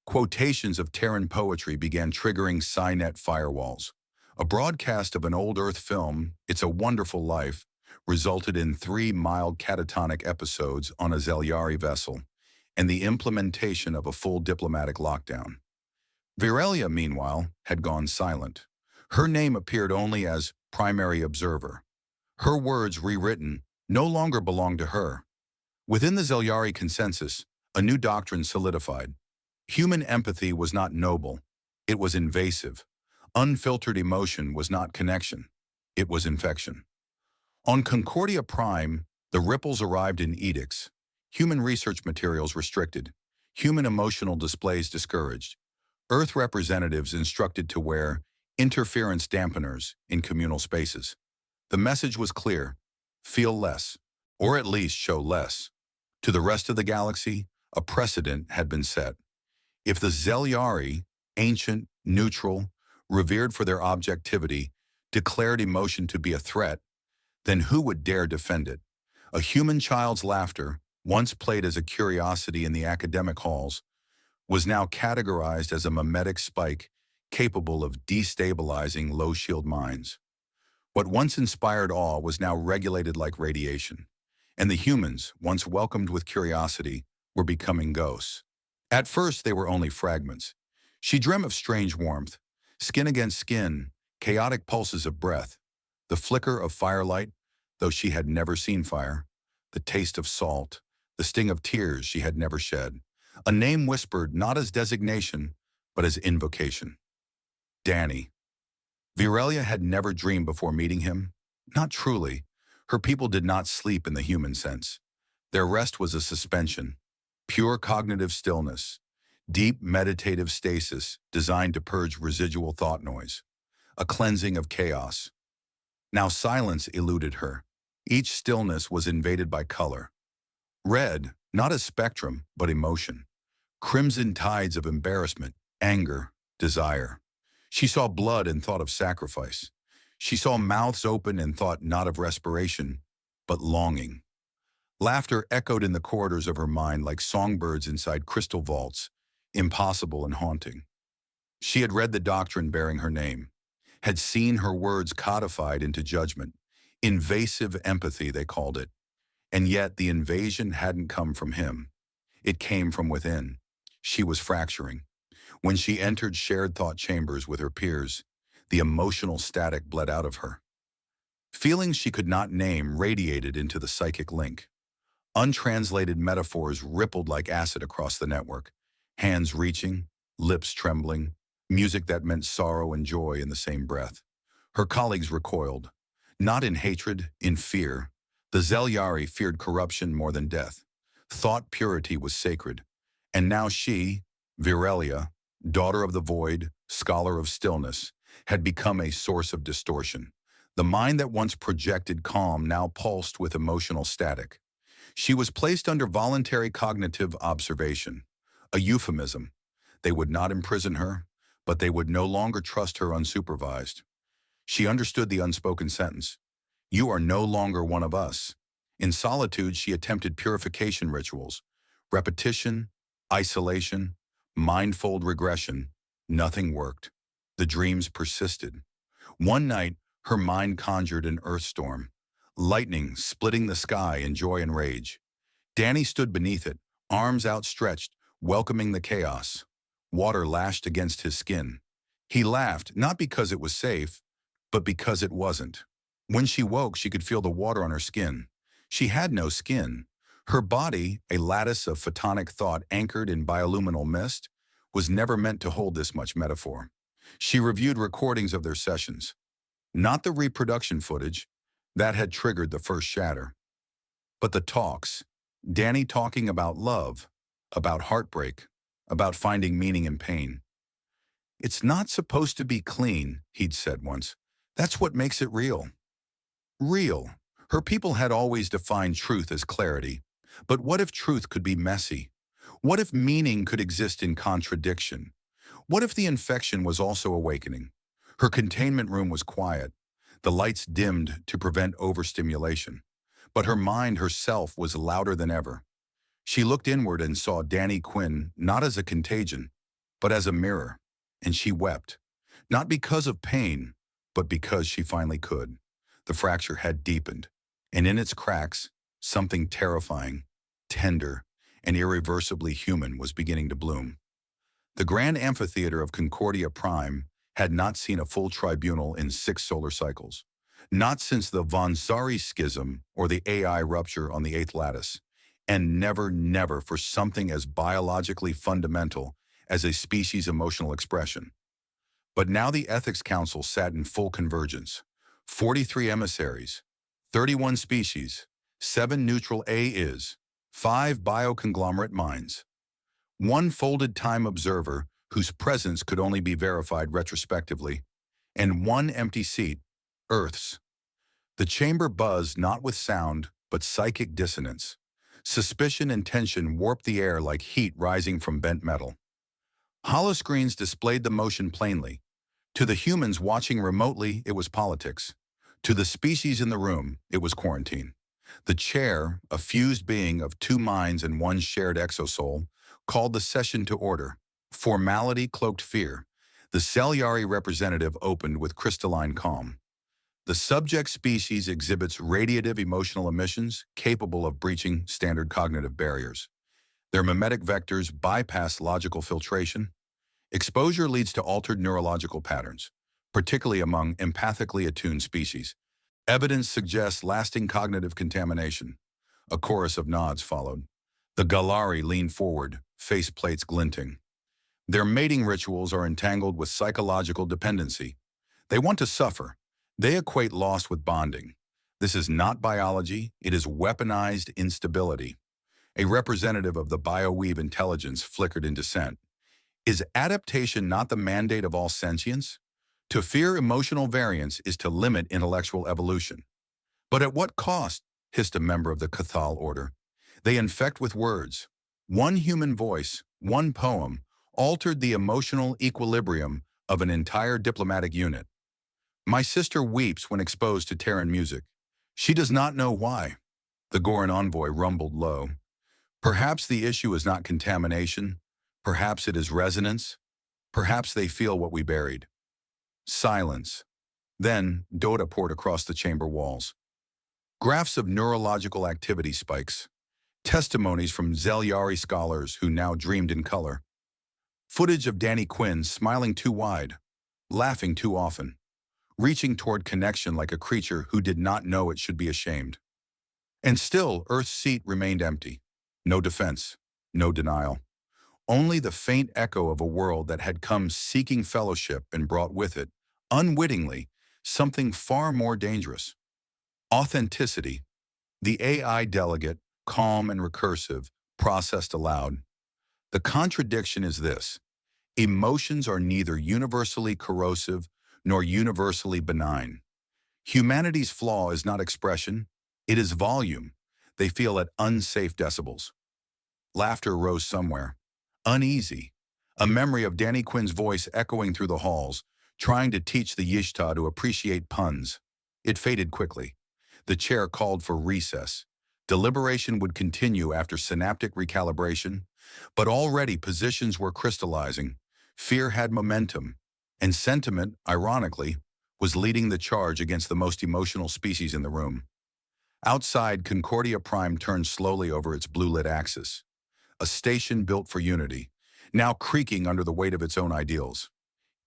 Quotations of Terran poetry began triggering Cynet firewalls. A broadcast of an old Earth film, It's a Wonderful Life, resulted in 3 mild catatonic episodes on a Zelyari vessel and the implementation of a full diplomatic lockdown. Virelia, meanwhile, had gone silent. Her name appeared only as primary observer. Her words, rewritten, no longer belonged to her. Within the Zelyari consensus, a new doctrine solidified. Human empathy was not noble. It was invasive. Unfiltered emotion was not connection. It was infection. On Concordia Prime, the ripples arrived in edicts. Human research materials restricted. Human emotional displays discouraged. Earth representatives instructed to wear interference dampeners in communal spaces. The message was clear: feel less, or at least show less. To the rest of the galaxy, a precedent had been set. If the Zelyari, ancient, neutral, revered for their objectivity, declared emotion to be a threat, then who would dare defend it? A human child's laughter, once played as a curiosity in the academic halls, was now categorized as a mimetic spike capable of destabilizing low-shield minds. What once inspired awe was now regulated like radiation. and the humans, once welcomed with curiosity, were becoming ghosts. At first, they were only fragments. She dreamt of strange warmth, skin against skin, chaotic pulses of breath, the flicker of firelight, though she had never seen fire, the taste of salt, the sting of tears she had never shed, a name whispered not as designation, but as invocation. Danny. Virelia had never dreamed before meeting him. Not truly. Her people did not sleep in the human sense. Their rest was a suspension, pure cognitive stillness, deep meditative stasis designed to purge residual thought noise, a cleansing of chaos. Now silence eluded her. Each stillness was invaded by color. Red, not as spectrum, but emotion. Crimson tides of embarrassment, anger, desire. She saw blood and thought of sacrifice. She saw mouths open and thought not of respiration, but longing. Laughter echoed in the corridors of her mind like songbirds inside crystal vaults, impossible and haunting. She had read the doctrine bearing her name, had seen her words codified into judgment. Invasive empathy, they called it. And yet the invasion hadn't come from him. It came from within. She was fracturing. When she entered shared thought chambers with her peers, the emotional static bled out of her. Feelings she could not name radiated into the psychic link. Untranslated metaphors rippled like acid across the network, hands reaching, lips trembling, music that meant sorrow and joy in the same breath. Her colleagues recoiled, not in hatred, in fear. The Zelyari feared corruption more than death. Thought purity was sacred. And now she, Virelia, daughter of the void, scholar of stillness, had become a source of distortion. The mind that once projected calm now pulsed with emotional static. She was placed under voluntary cognitive observation, a euphemism. They would not imprison her, but they would no longer trust her unsupervised. She understood the unspoken sentence. You are no longer one of us. In solitude, she attempted purification rituals, repetition, isolation, mindfold regression. Nothing worked. The dreams persisted. One night, her mind conjured an earth storm, lightning splitting the sky in joy and rage. Danny stood beneath it, arms outstretched, welcoming the chaos. Water lashed against his skin. He laughed, not because it was safe, but because it wasn't. When she woke, she could feel the water on her skin. She had no skin. Her body, a lattice of photonic thought anchored in bioluminal mist, was never meant to hold this much metaphor. She reviewed recordings of their sessions. Not the reproduction footage, that had triggered the first shatter. But the talks, Danny talking about love, about heartbreak, about finding meaning in pain. It's not supposed to be clean, he'd said once. That's what makes it real. Real. Her people had always defined truth as clarity. But what if truth could be messy? What if meaning could exist in contradiction? What if the infection was also awakening? Her containment room was quiet, the lights dimmed to prevent overstimulation. But her mind herself was louder than ever. She looked inward and saw Danny Quinn not as a contagion, but as a mirror. And she wept, not because of pain, but because she finally could. The fracture had deepened, and in its cracks, something terrifying, tender, and irreversibly human was beginning to bloom. The grand amphitheater of Concordia Prime had not seen a full tribunal in 6 solar cycles, not since the Von Zari schism or the AI rupture on the 8th lattice, and never for something as biologically fundamental as a species' emotional expression. But now the Ethics Council sat in full convergence. 43 emissaries, 31 species, 7 neutral AIs, 5 bioconglomerate minds, 1 folded time observer whose presence could only be verified retrospectively, and 1 empty seat, Earth's. The chamber buzzed not with sound, but psychic dissonance. Suspicion and tension warped the air like heat rising from bent metal. Holoscreens displayed the motion plainly. To the humans watching remotely, it was politics. To the species in the room, it was quarantine. The chair, a fused being of 2 minds and 1 shared exosoul, called the session to order. Formality cloaked fear. The Celyari representative opened with crystalline calm. The subject species exhibits radiative emotional emissions capable of breaching standard cognitive barriers. Their mimetic vectors bypass logical filtration. Exposure leads to altered neurological patterns, particularly among empathically attuned species. Evidence suggests lasting cognitive contamination. A chorus of nods followed. The Galari leaned forward, face plates glinting. Their mating rituals are entangled with psychological dependency. They want to suffer. They equate loss with bonding. This is not biology, it is weaponized instability. A representative of the bioweave intelligence flickered in dissent. Is adaptation not the mandate of all sentience? To fear emotional variance is to limit intellectual evolution. But at what cost? Hissed a member of the Cathal order. They infect with words. One human voice, one poem, altered the emotional equilibrium of an entire diplomatic unit. My sister weeps when exposed to Terran music. She does not know why. The Goran envoy rumbled low. Perhaps the issue is not contamination. Perhaps it is resonance. Perhaps they feel what we buried. Silence. Then, Dota poured across the chamber walls. Graphs of neurological activity spikes. Testimonies from Zelyari scholars who now dreamed in color. Footage of Danny Quinn smiling too wide, laughing too often, reaching toward connection like a creature who did not know it should be ashamed. And still, Earth's seat remained empty. No defense, no denial. Only the faint echo of a world that had come seeking fellowship and brought with it, unwittingly, something far more dangerous. Authenticity. The AI delegate, calm and recursive, processed aloud. The contradiction is this. Emotions are neither universally corrosive nor universally benign. Humanity's flaw is not expression, it is volume. They feel at unsafe decibels. Laughter rose somewhere. Uneasy. A memory of Danny Quinn's voice echoing through the halls, trying to teach the Yishta to appreciate puns. It faded quickly. The chair called for recess. Deliberation would continue after synaptic recalibration, but already positions were crystallizing. Fear had momentum, and sentiment, ironically, was leading the charge against the most emotional species in the room. Outside, Concordia Prime turned slowly over its blue-lit axis. A station built for unity, now creaking under the weight of its own ideals.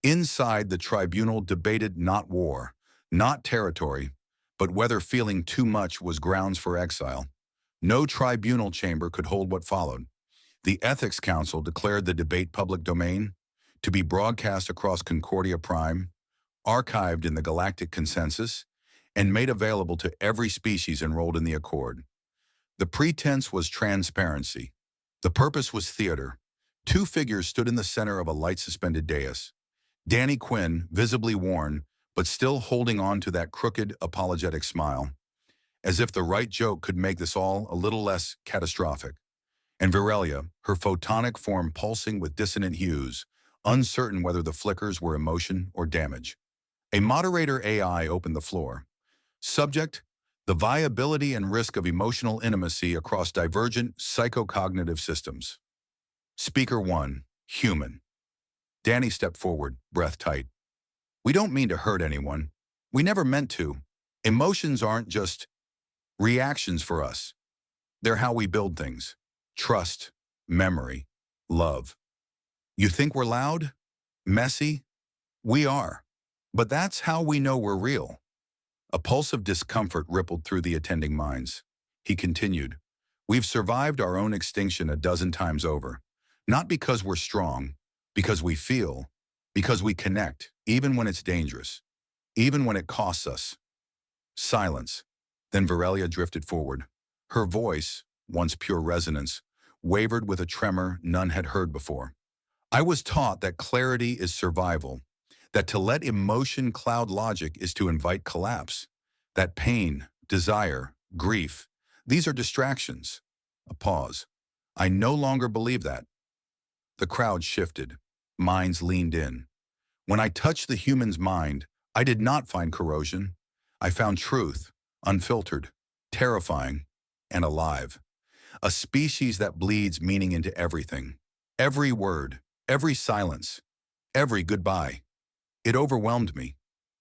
Inside, the tribunal debated not war, not territory, but whether feeling too much was grounds for exile. No tribunal chamber could hold what followed. The Ethics Council declared the debate public domain, to be broadcast across Concordia Prime, archived in the Galactic Consensus, and made available to every species enrolled in the Accord. The pretense was transparency. The purpose was theater. Two figures stood in the center of a light-suspended dais. Danny Quinn, visibly worn, but still holding on to that crooked, apologetic smile, as if the right joke could make this all a little less catastrophic. And Virelia, her photonic form pulsing with dissonant hues, uncertain whether the flickers were emotion or damage. A moderator AI opened the floor. Subject, the viability and risk of emotional intimacy across divergent psychocognitive systems. Speaker 1, human. Danny stepped forward, breath tight. We don't mean to hurt anyone. We never meant to. Emotions aren't just reactions for us. They're how we build things. Trust, memory, love. You think we're loud? Messy? We are. But that's how we know we're real. A pulse of discomfort rippled through the attending minds. He continued, we've survived our own extinction a dozen times over. Not because we're strong, because we feel, because we connect, even when it's dangerous, even when it costs us. Silence. Then Virelia drifted forward. Her voice, once pure resonance, wavered with a tremor none had heard before. I was taught that clarity is survival, that to let emotion cloud logic is to invite collapse, that pain, desire, grief, these are distractions. A pause. I no longer believe that. The crowd shifted. Minds leaned in. When I touched the human's mind, I did not find corrosion. I found truth, unfiltered, terrifying, and alive. A species that bleeds meaning into everything. Every word, every silence, every goodbye. It overwhelmed me.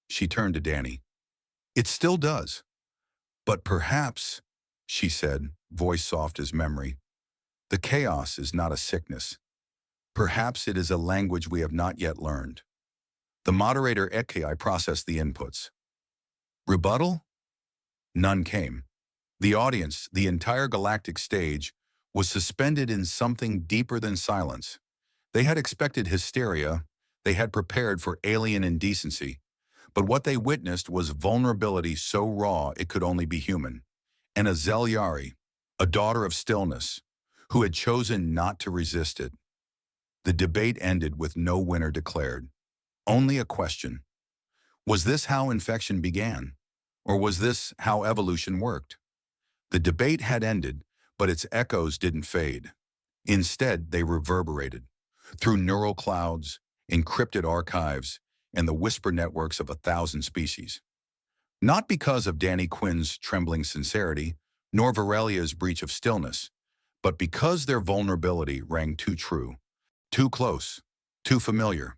She turned to Danny. It still does. But perhaps, she said, voice soft as memory, the chaos is not a sickness. Perhaps it is a language we have not yet learned. The moderator HFY processed the inputs. Rebuttal? None came. The audience, the entire galactic stage, was suspended in something deeper than silence. They had expected hysteria, they had prepared for alien indecency, but what they witnessed was vulnerability so raw it could only be human. And a Zelyari, a daughter of stillness, who had chosen not to resist it. The debate ended with no winner declared. Only a question. Was this how infection began? Or was this how evolution worked? The debate had ended, but its echoes didn't fade. Instead, they reverberated through neural clouds, encrypted archives, and the whisper networks of 1,000 species. Not because of Danny Quinn's trembling sincerity, nor Varelia's breach of stillness, but because their vulnerability rang too true, too close, too familiar.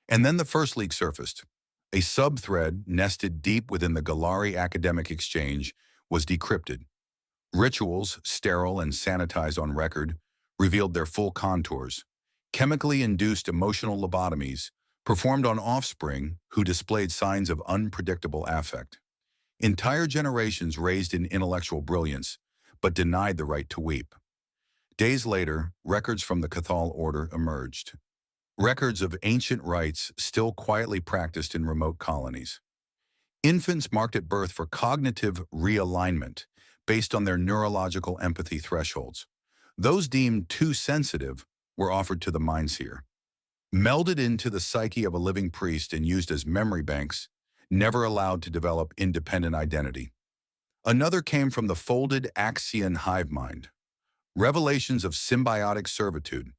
And then the first leak surfaced. A sub-thread nested deep within the Galari academic exchange was decrypted. Rituals, sterile and sanitized on record, revealed their full contours. Chemically induced emotional lobotomies performed on offspring who displayed signs of unpredictable affect. Entire generations raised in intellectual brilliance, but denied the right to weep. Days later, records from the Cathal order emerged. Records of ancient rites still quietly practiced in remote colonies. Infants marked at birth for cognitive realignment based on their neurological empathy thresholds. Those deemed too sensitive were offered to the mindseer. Melded into the psyche of a living priest and used as memory banks, never allowed to develop independent identity. Another came from the folded Axion hive mind. Revelations of symbiotic servitude.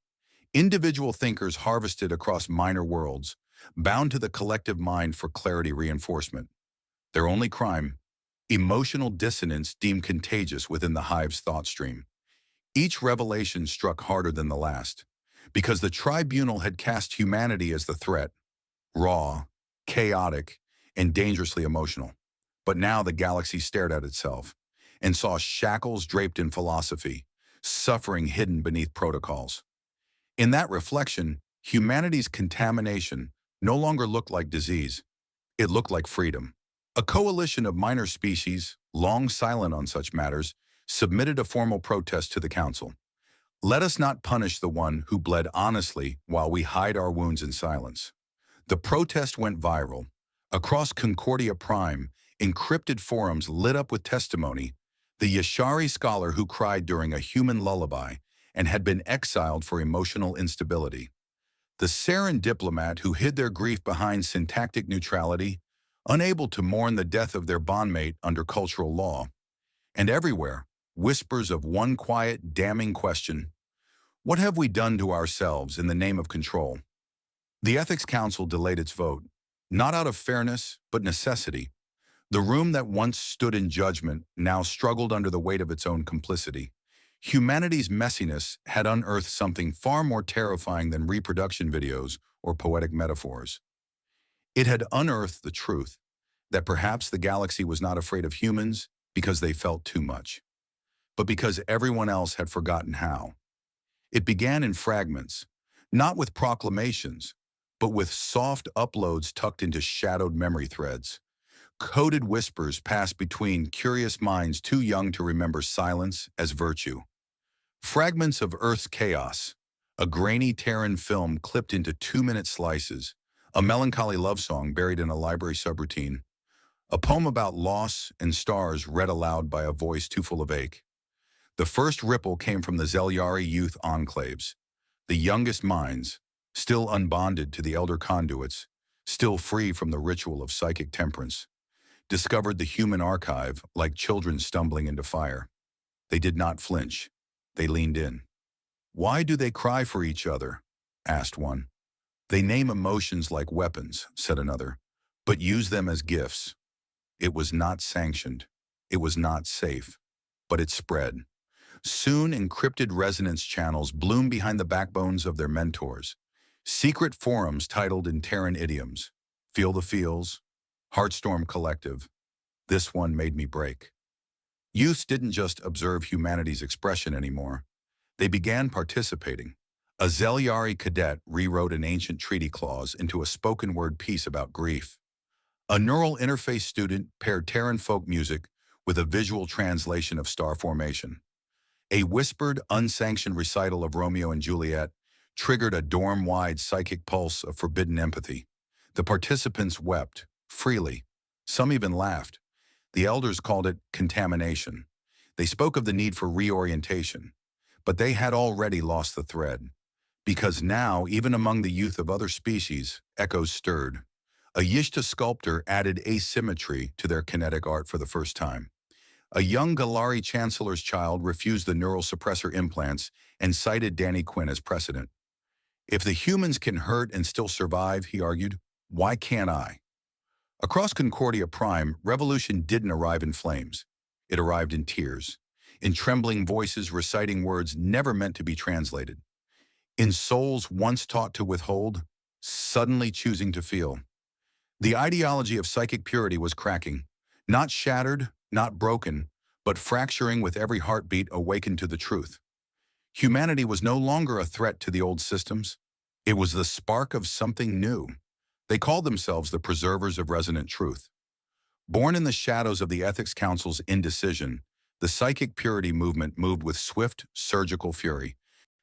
Individual thinkers harvested across minor worlds, bound to the collective mind for clarity reinforcement. Their only crime, emotional dissonance deemed contagious within the hive's thought stream. Each revelation struck harder than the last, because the tribunal had cast humanity as the threat, raw, chaotic, and dangerously emotional. But now the galaxy stared at itself and saw shackles draped in philosophy, suffering hidden beneath protocols. In that reflection, humanity's contamination no longer looked like disease. It looked like freedom. A coalition of minor species, long silent on such matters, submitted a formal protest to the council. Let us not punish the one who bled honestly while we hide our wounds in silence. The protest went viral. Across Concordia Prime, encrypted forums lit up with testimony. The Yashari scholar who cried during a human lullaby and had been exiled for emotional instability. The Sarin diplomat who hid their grief behind syntactic neutrality, unable to mourn the death of their bondmate under cultural law. And everywhere, whispers of one quiet, damning question: what have we done to ourselves in the name of control? The Ethics Council delayed its vote, not out of fairness, but necessity. The room that once stood in judgment now struggled under the weight of its own complicity. Humanity's messiness had unearthed something far more terrifying than reproduction videos or poetic metaphors. It had unearthed the truth that perhaps the galaxy was not afraid of humans because they felt too much, but because everyone else had forgotten how. It began in fragments, not with proclamations, but with soft uploads tucked into shadowed memory threads. Coded whispers passed between curious minds too young to remember silence as virtue. Fragments of Earth's chaos, a grainy Terran film clipped into 2-minute slices, a melancholy love song buried in a library subroutine, a poem about loss and stars read aloud by a voice too full of ache. The first ripple came from the Zelyari youth enclaves, the youngest minds, still unbonded to the elder conduits, still free from the ritual of psychic temperance, discovered the human archive like children stumbling into fire. They did not flinch. They leaned in. "Why do they cry for each other?" asked one. "They name emotions like weapons," said another, "but use them as gifts." It was not sanctioned. It was not safe. But it spread. Soon, encrypted resonance channels bloomed behind the backbones of their mentors. Secret forums titled in Terran idioms: Feel the Feels, Heartstorm Collective, This one made me break. Youths didn't just observe humanity's expression anymore. They began participating. A Zeliari cadet rewrote an ancient treaty clause into a spoken-word piece about grief. A neural interface student paired Terran folk music with a visual translation of star formation. A whispered, unsanctioned recital of Romeo and Juliet triggered a dorm-wide psychic pulse of forbidden empathy. The participants wept, freely. Some even laughed. The elders called it contamination. They spoke of the need for reorientation. But they had already lost the thread. Because now, even among the youth of other species, echoes stirred. A Yishta sculptor added asymmetry to their kinetic art for the first time. A young Galari chancellor's child refused the neural suppressor implants and cited Danny Quinn as precedent. If the humans can hurt and still survive, he argued, why can't I? Across Concordia Prime, revolution didn't arrive in flames. It arrived in tears, in trembling voices reciting words never meant to be translated, in souls once taught to withhold, suddenly choosing to feel. The ideology of psychic purity was cracking, not shattered, not broken, but fracturing with every heartbeat awakened to the truth. Humanity was no longer a threat to the old systems. It was the spark of something new. They called themselves the preservers of resonant truth. Born in the shadows of the Ethics Council's indecision, the psychic purity movement moved with swift, surgical fury.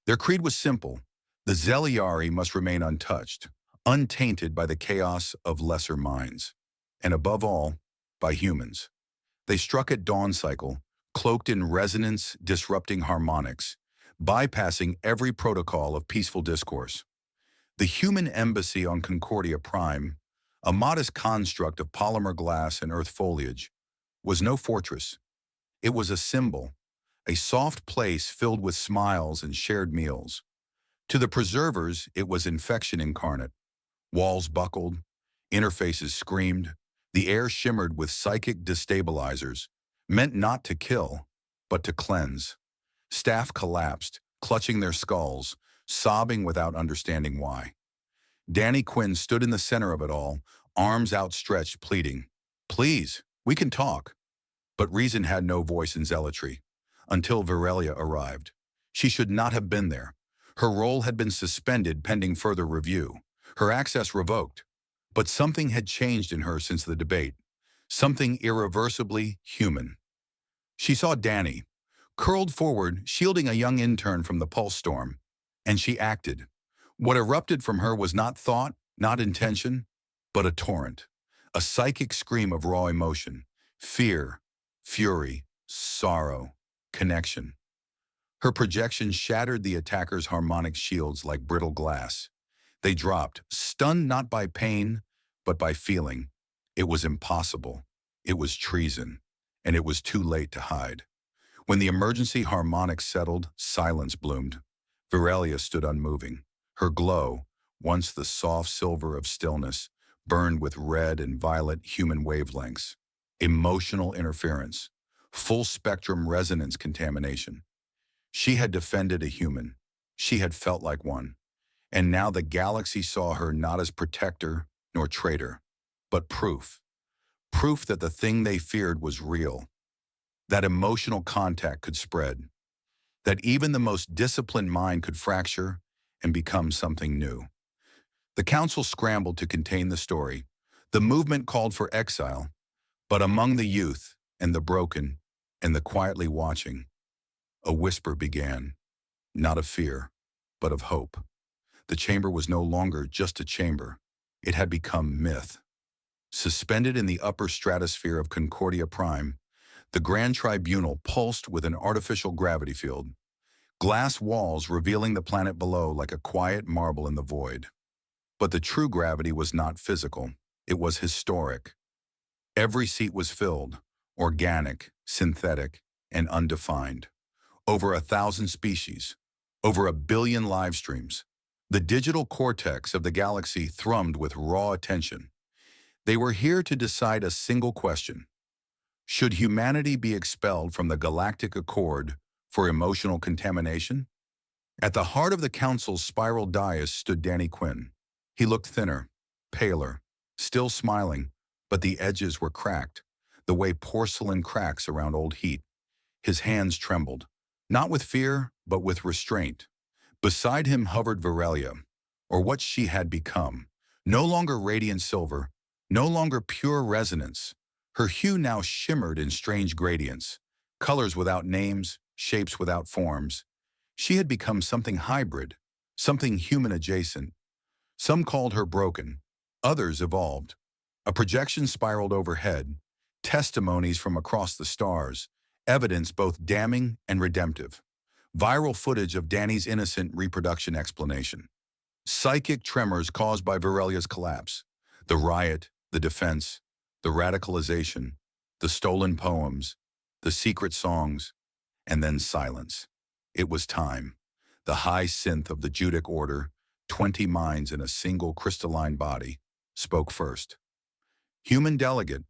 Their creed was simple. The Zeliari must remain untouched, untainted by the chaos of lesser minds, and above all, by humans. They struck at dawn cycle, cloaked in resonance, disrupting harmonics, bypassing every protocol of peaceful discourse. The human embassy on Concordia Prime, a modest construct of polymer glass and earth foliage, was no fortress. It was a symbol, a soft place filled with smiles and shared meals. To the preservers, it was infection incarnate. Walls buckled, interfaces screamed, the air shimmered with psychic destabilizers, meant not to kill, but to cleanse. Staff collapsed, clutching their skulls, sobbing without understanding why. Danny Quinn stood in the center of it all, arms outstretched, pleading, "Please, we can talk." But reason had no voice in zealotry, until Virelia arrived. She should not have been there. Her role had been suspended pending further review, her access revoked. But something had changed in her since the debate, something irreversibly human. She saw Danny, curled forward, shielding a young intern from the pulse storm, and she acted. What erupted from her was not thought, not intention, but a torrent, a psychic scream of raw emotion, fear, fury, sorrow, connection. Her projection shattered the attacker's harmonic shields like brittle glass. They dropped, stunned not by pain, but by feeling. It was impossible. It was treason. And it was too late to hide. When the emergency harmonics settled, silence bloomed. Virelia stood unmoving. Her glow, once the soft silver of stillness, burned with red and violet human wavelengths. Emotional interference. Full-spectrum resonance contamination. She had defended a human. She had felt like one. And now the galaxy saw her not as protector nor traitor, but proof. Proof that the thing they feared was real. That emotional contact could spread. That even the most disciplined mind could fracture and become something new. The council scrambled to contain the story. The movement called for exile, but among the youth and the broken and the quietly watching, a whisper began, not of fear, but of hope. The chamber was no longer just a chamber. It had become myth. Suspended in the upper stratosphere of Concordia Prime, the Grand Tribunal pulsed with an artificial gravity field, glass walls revealing the planet below like a quiet marble in the void. But the true gravity was not physical. It was historic. Every seat was filled, organic, synthetic, and undefined. Over 1,000 species, over 1 billion live streams. The digital cortex of the galaxy thrummed with raw attention. They were here to decide a single question. Should humanity be expelled from the Galactic Accord for emotional contamination? At the heart of the council's spiral dais stood Danny Quinn. He looked thinner, paler, still smiling, but the edges were cracked. the way porcelain cracks around old heat. His hands trembled, not with fear, but with restraint. Beside him hovered Virelia, or what she had become, no longer radiant silver, no longer pure resonance. Her hue now shimmered in strange gradients, colors without names, shapes without forms. She had become something hybrid, something human-adjacent. Some called her broken, others evolved. A projection spiraled overhead, testimonies from across the stars, evidence both damning and redemptive. Viral footage of Danny's innocent reproduction explanation. Psychic tremors caused by Virelia's collapse. The riot, the defense, the radicalization, the stolen poems, the secret songs, and then silence. It was time. The high synth of the Judic order, 20 minds in a single crystalline body, spoke first. Human delegate,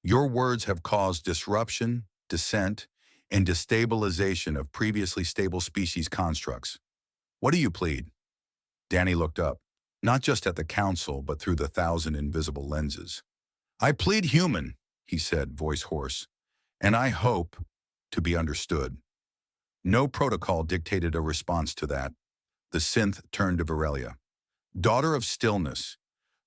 your words have caused disruption, dissent, and destabilization of previously stable species constructs. What do you plead? Danny looked up, not just at the council, but through the 1,000 invisible lenses. I plead human, he said, voice hoarse, and I hope to be understood. No protocol dictated a response to that. The synth turned to Virelia. Daughter of stillness,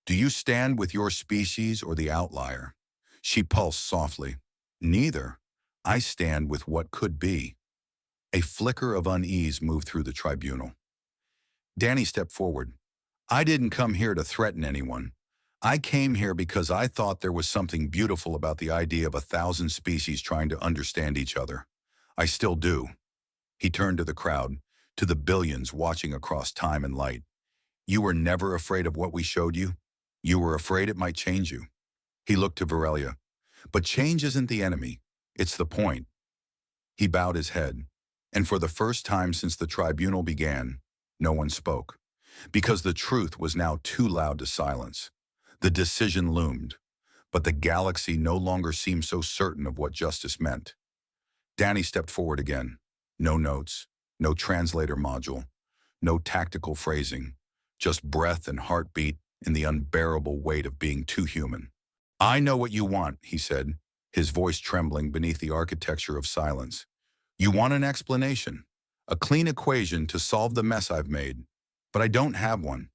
do you stand with your species or the outlier? She pulsed softly. Neither. I stand with what could be. A flicker of unease moved through the tribunal. Danny stepped forward. I didn't come here to threaten anyone. I came here because I thought there was something beautiful about the idea of 1,000 species trying to understand each other. I still do. He turned to the crowd, to the billions watching across time and light. You were never afraid of what we showed you? You were afraid it might change you. He looked to Virelia. But change isn't the enemy. It's the point. He bowed his head, and for the first time since the tribunal began, no one spoke, because the truth was now too loud to silence. The decision loomed, but the galaxy no longer seemed so certain of what justice meant. Danny stepped forward again. No notes, no translator module, no tactical phrasing, just breath and heartbeat in the unbearable weight of being too human. I know what you want, he said, his voice trembling beneath the architecture of silence. You want an explanation, a clean equation to solve the mess I've made, but I don't have one.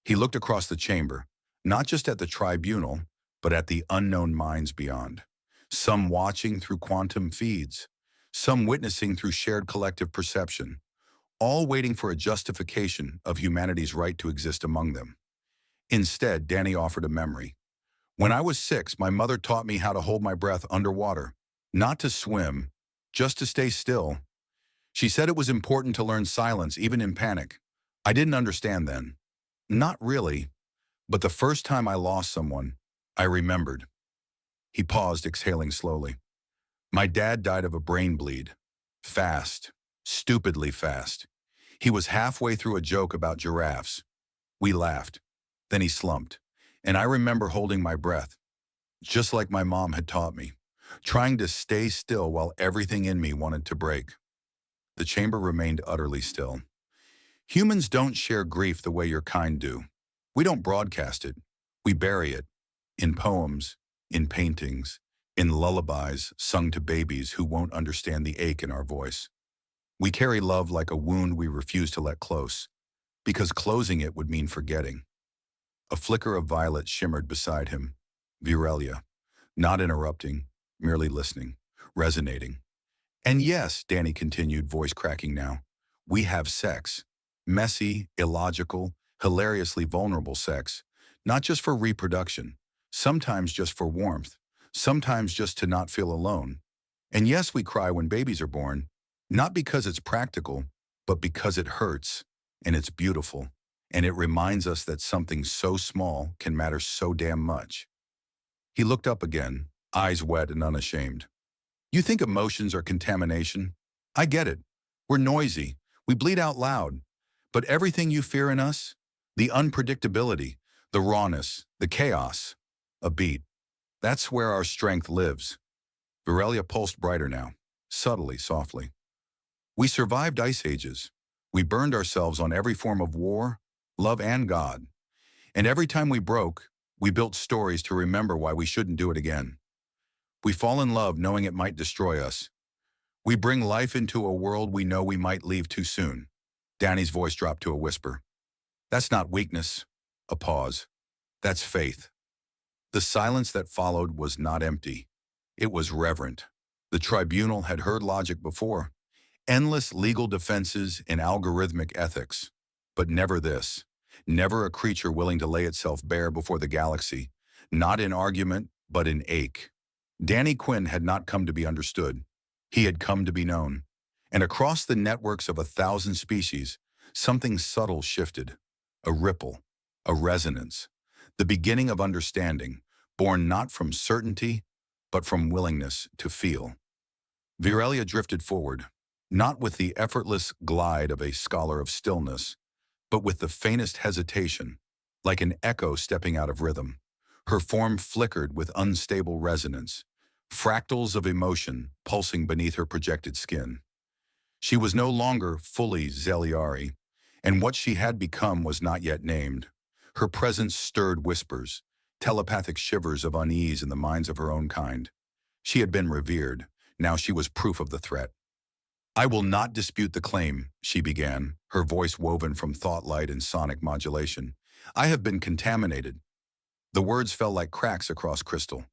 He looked across the chamber, not just at the tribunal, but at the unknown minds beyond. Some watching through quantum feeds, some witnessing through shared collective perception, all waiting for a justification of humanity's right to exist among them. Instead, Danny offered a memory. When I was 6, my mother taught me how to hold my breath underwater, not to swim, just to stay still. She said it was important to learn silence, even in panic. I didn't understand then. Not really. But the first time I lost someone, I remembered. He paused, exhaling slowly. My dad died of a brain bleed. Fast. Stupidly fast. He was halfway through a joke about giraffes. We laughed. Then he slumped. And I remember holding my breath, just like my mom had taught me, trying to stay still while everything in me wanted to break. The chamber remained utterly still. Humans don't share grief the way your kind do. We don't broadcast it. We bury it. In poems, in paintings, in lullabies sung to babies who won't understand the ache in our voice. We carry love like a wound we refuse to let close, because closing it would mean forgetting. A flicker of violet shimmered beside him. Virelia, not interrupting, merely listening, resonating. And yes, Danny continued, voice cracking now, we have sex. Messy, illogical, hilariously vulnerable sex. Not just for reproduction, sometimes just for warmth, sometimes just to not feel alone. And yes, we cry when babies are born, not because it's practical, but because it hurts, and it's beautiful. And it reminds us that something so small can matter so damn much. He looked up again, eyes wet and unashamed. You think emotions are contamination? I get it. We're noisy. We bleed out loud. But everything you fear in us, the unpredictability, the rawness, the chaos, a beat. That's where our strength lives. Virelia pulsed brighter now, subtly, softly. We survived ice ages. We burned ourselves on every form of war, love, and God. And every time we broke, we built stories to remember why we shouldn't do it again. We fall in love knowing it might destroy us. We bring life into a world we know we might leave too soon. Danny's voice dropped to a whisper. That's not weakness. A pause. That's faith. The silence that followed was not empty. It was reverent. The tribunal had heard logic before. Endless legal defenses and algorithmic ethics. But never this. Never a creature willing to lay itself bare before the galaxy. Not in argument, but in ache. Danny Quinn had not come to be understood. He had come to be known. And across the networks of 1,000 species, something subtle shifted. A ripple. A resonance. The beginning of understanding, born not from certainty, but from willingness to feel. Virelia drifted forward, not with the effortless glide of a scholar of stillness, but with the faintest hesitation, like an echo stepping out of rhythm. Her form flickered with unstable resonance, fractals of emotion pulsing beneath her projected skin. She was no longer fully Zeliari, and what she had become was not yet named. Her presence stirred whispers, telepathic shivers of unease in the minds of her own kind. She had been revered. Now she was proof of the threat. I will not dispute the claim, she began, her voice woven from thought light and sonic modulation. I have been contaminated. The words fell like cracks across crystal.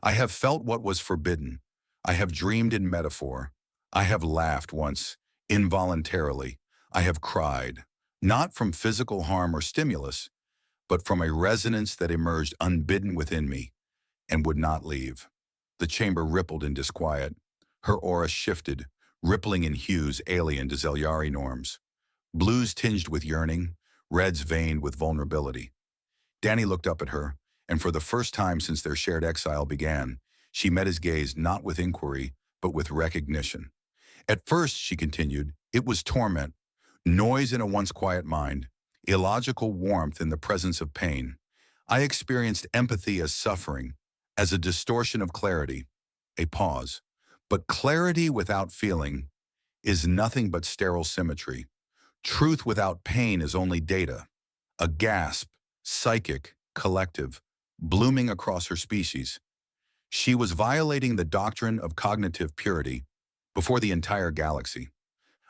I have felt what was forbidden. I have dreamed in metaphor. I have laughed once, involuntarily. I have cried, not from physical harm or stimulus, but from a resonance that emerged unbidden within me and would not leave. The chamber rippled in disquiet. Her aura shifted, rippling in hues alien to Zelyari norms. Blues tinged with yearning, reds veined with vulnerability. Danny looked up at her, and for the first time since their shared exile began, she met his gaze not with inquiry, but with recognition. At first, she continued, it was torment, noise in a once quiet mind, illogical warmth in the presence of pain. I experienced empathy as suffering, as a distortion of clarity, a pause. But clarity without feeling is nothing but sterile symmetry. Truth without pain is only data, a gasp, psychic, collective, blooming across her species. She was violating the doctrine of cognitive purity before the entire galaxy.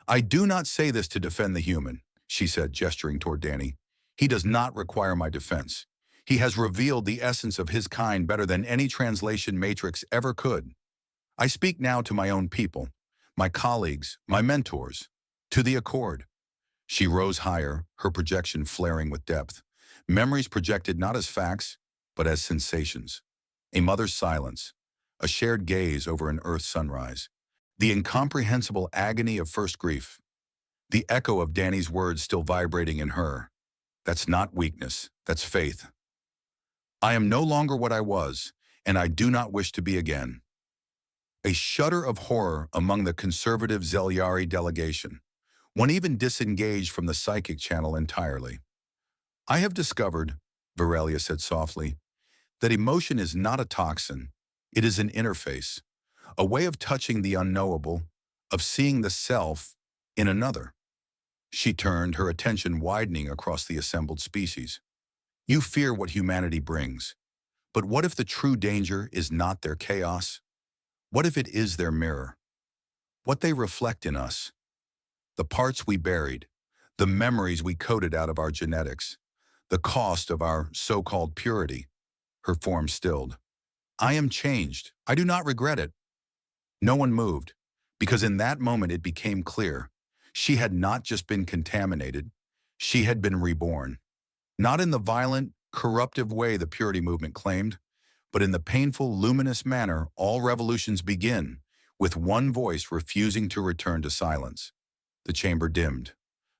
I do not say this to defend the human, she said, gesturing toward Danny. He does not require my defense. He has revealed the essence of his kind better than any translation matrix ever could. I speak now to my own people, my colleagues, my mentors, to the Accord. She rose higher, her projection flaring with depth. Memories projected not as facts, but as sensations. A mother's silence, a shared gaze over an earth sunrise, the incomprehensible agony of first grief, the echo of Danny's words still vibrating in her. That's not weakness, that's faith. I am no longer what I was, and I do not wish to be again. A shudder of horror among the conservative Zelyari delegation. One even disengaged from the psychic channel entirely. I have discovered, Virelia said softly, that emotion is not a toxin. It is an interface, a way of touching the unknowable, of seeing the self in another. She turned, her attention widening across the assembled species. You fear what humanity brings. But what if the true danger is not their chaos? What if it is their mirror? What they reflect in us? The parts we buried, the memories we coded out of our genetics, the cost of our so-called purity. Her form stilled. I am changed. I do not regret it. No one moved, because in that moment it became clear. She had not just been contaminated, she had been reborn. Not in the violent, corruptive way the purity movement claimed, but in the painful, luminous manner all revolutions begin, with one voice refusing to return to silence. The chamber dimmed.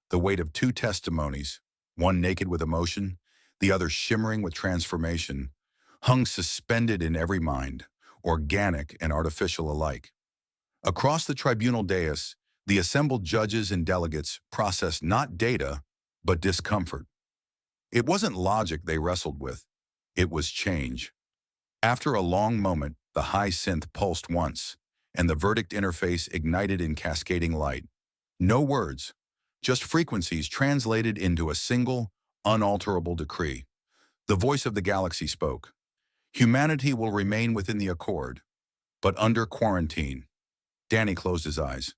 The weight of two testimonies, one naked with emotion, the other shimmering with transformation, hung suspended in every mind, organic and artificial alike. Across the tribunal dais, the assembled judges and delegates processed not data, but discomfort. It wasn't logic they wrestled with. It was change. After a long moment, the high synth pulsed once, and the verdict interface ignited in cascading light. No words, just frequencies translated into a single, unalterable decree. The voice of the galaxy spoke. Humanity will remain within the Accord. But under quarantine, Danny closed his eyes.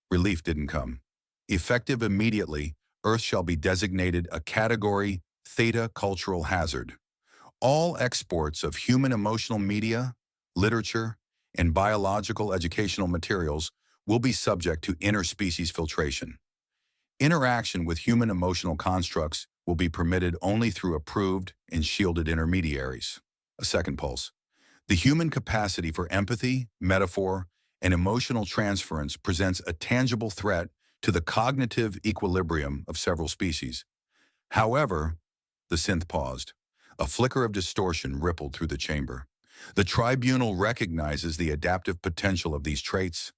Relief didn't come. Effective immediately, Earth shall be designated a Category Theta cultural hazard. All exports of human emotional media, literature, and biological educational materials will be subject to interspecies filtration. Interaction with human emotional constructs will be permitted only through approved and shielded intermediaries. A second pulse. The human capacity for empathy, metaphor, and emotional transference presents a tangible threat to the cognitive equilibrium of several species. However, the synth paused. A flicker of distortion rippled through the chamber. The tribunal recognizes the adaptive potential of these traits.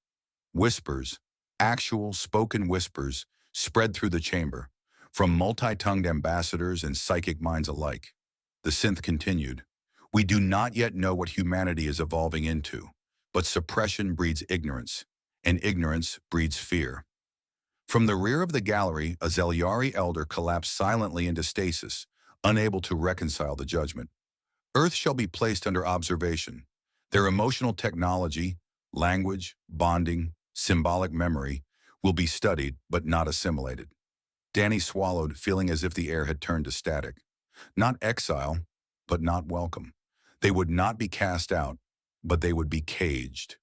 Whispers, actual spoken whispers, spread through the chamber, from multi-tongued ambassadors and psychic minds alike. The synth continued. We do not yet know what humanity is evolving into, but suppression breeds ignorance, and ignorance breeds fear. From the rear of the gallery, a Zelyari elder collapsed silently into stasis, unable to reconcile the judgment. Earth shall be placed under observation. Their emotional technology, language, bonding, symbolic memory will be studied but not assimilated. Danny swallowed, feeling as if the air had turned to static. Not exile, but not welcome. They would not be cast out, but they would be caged.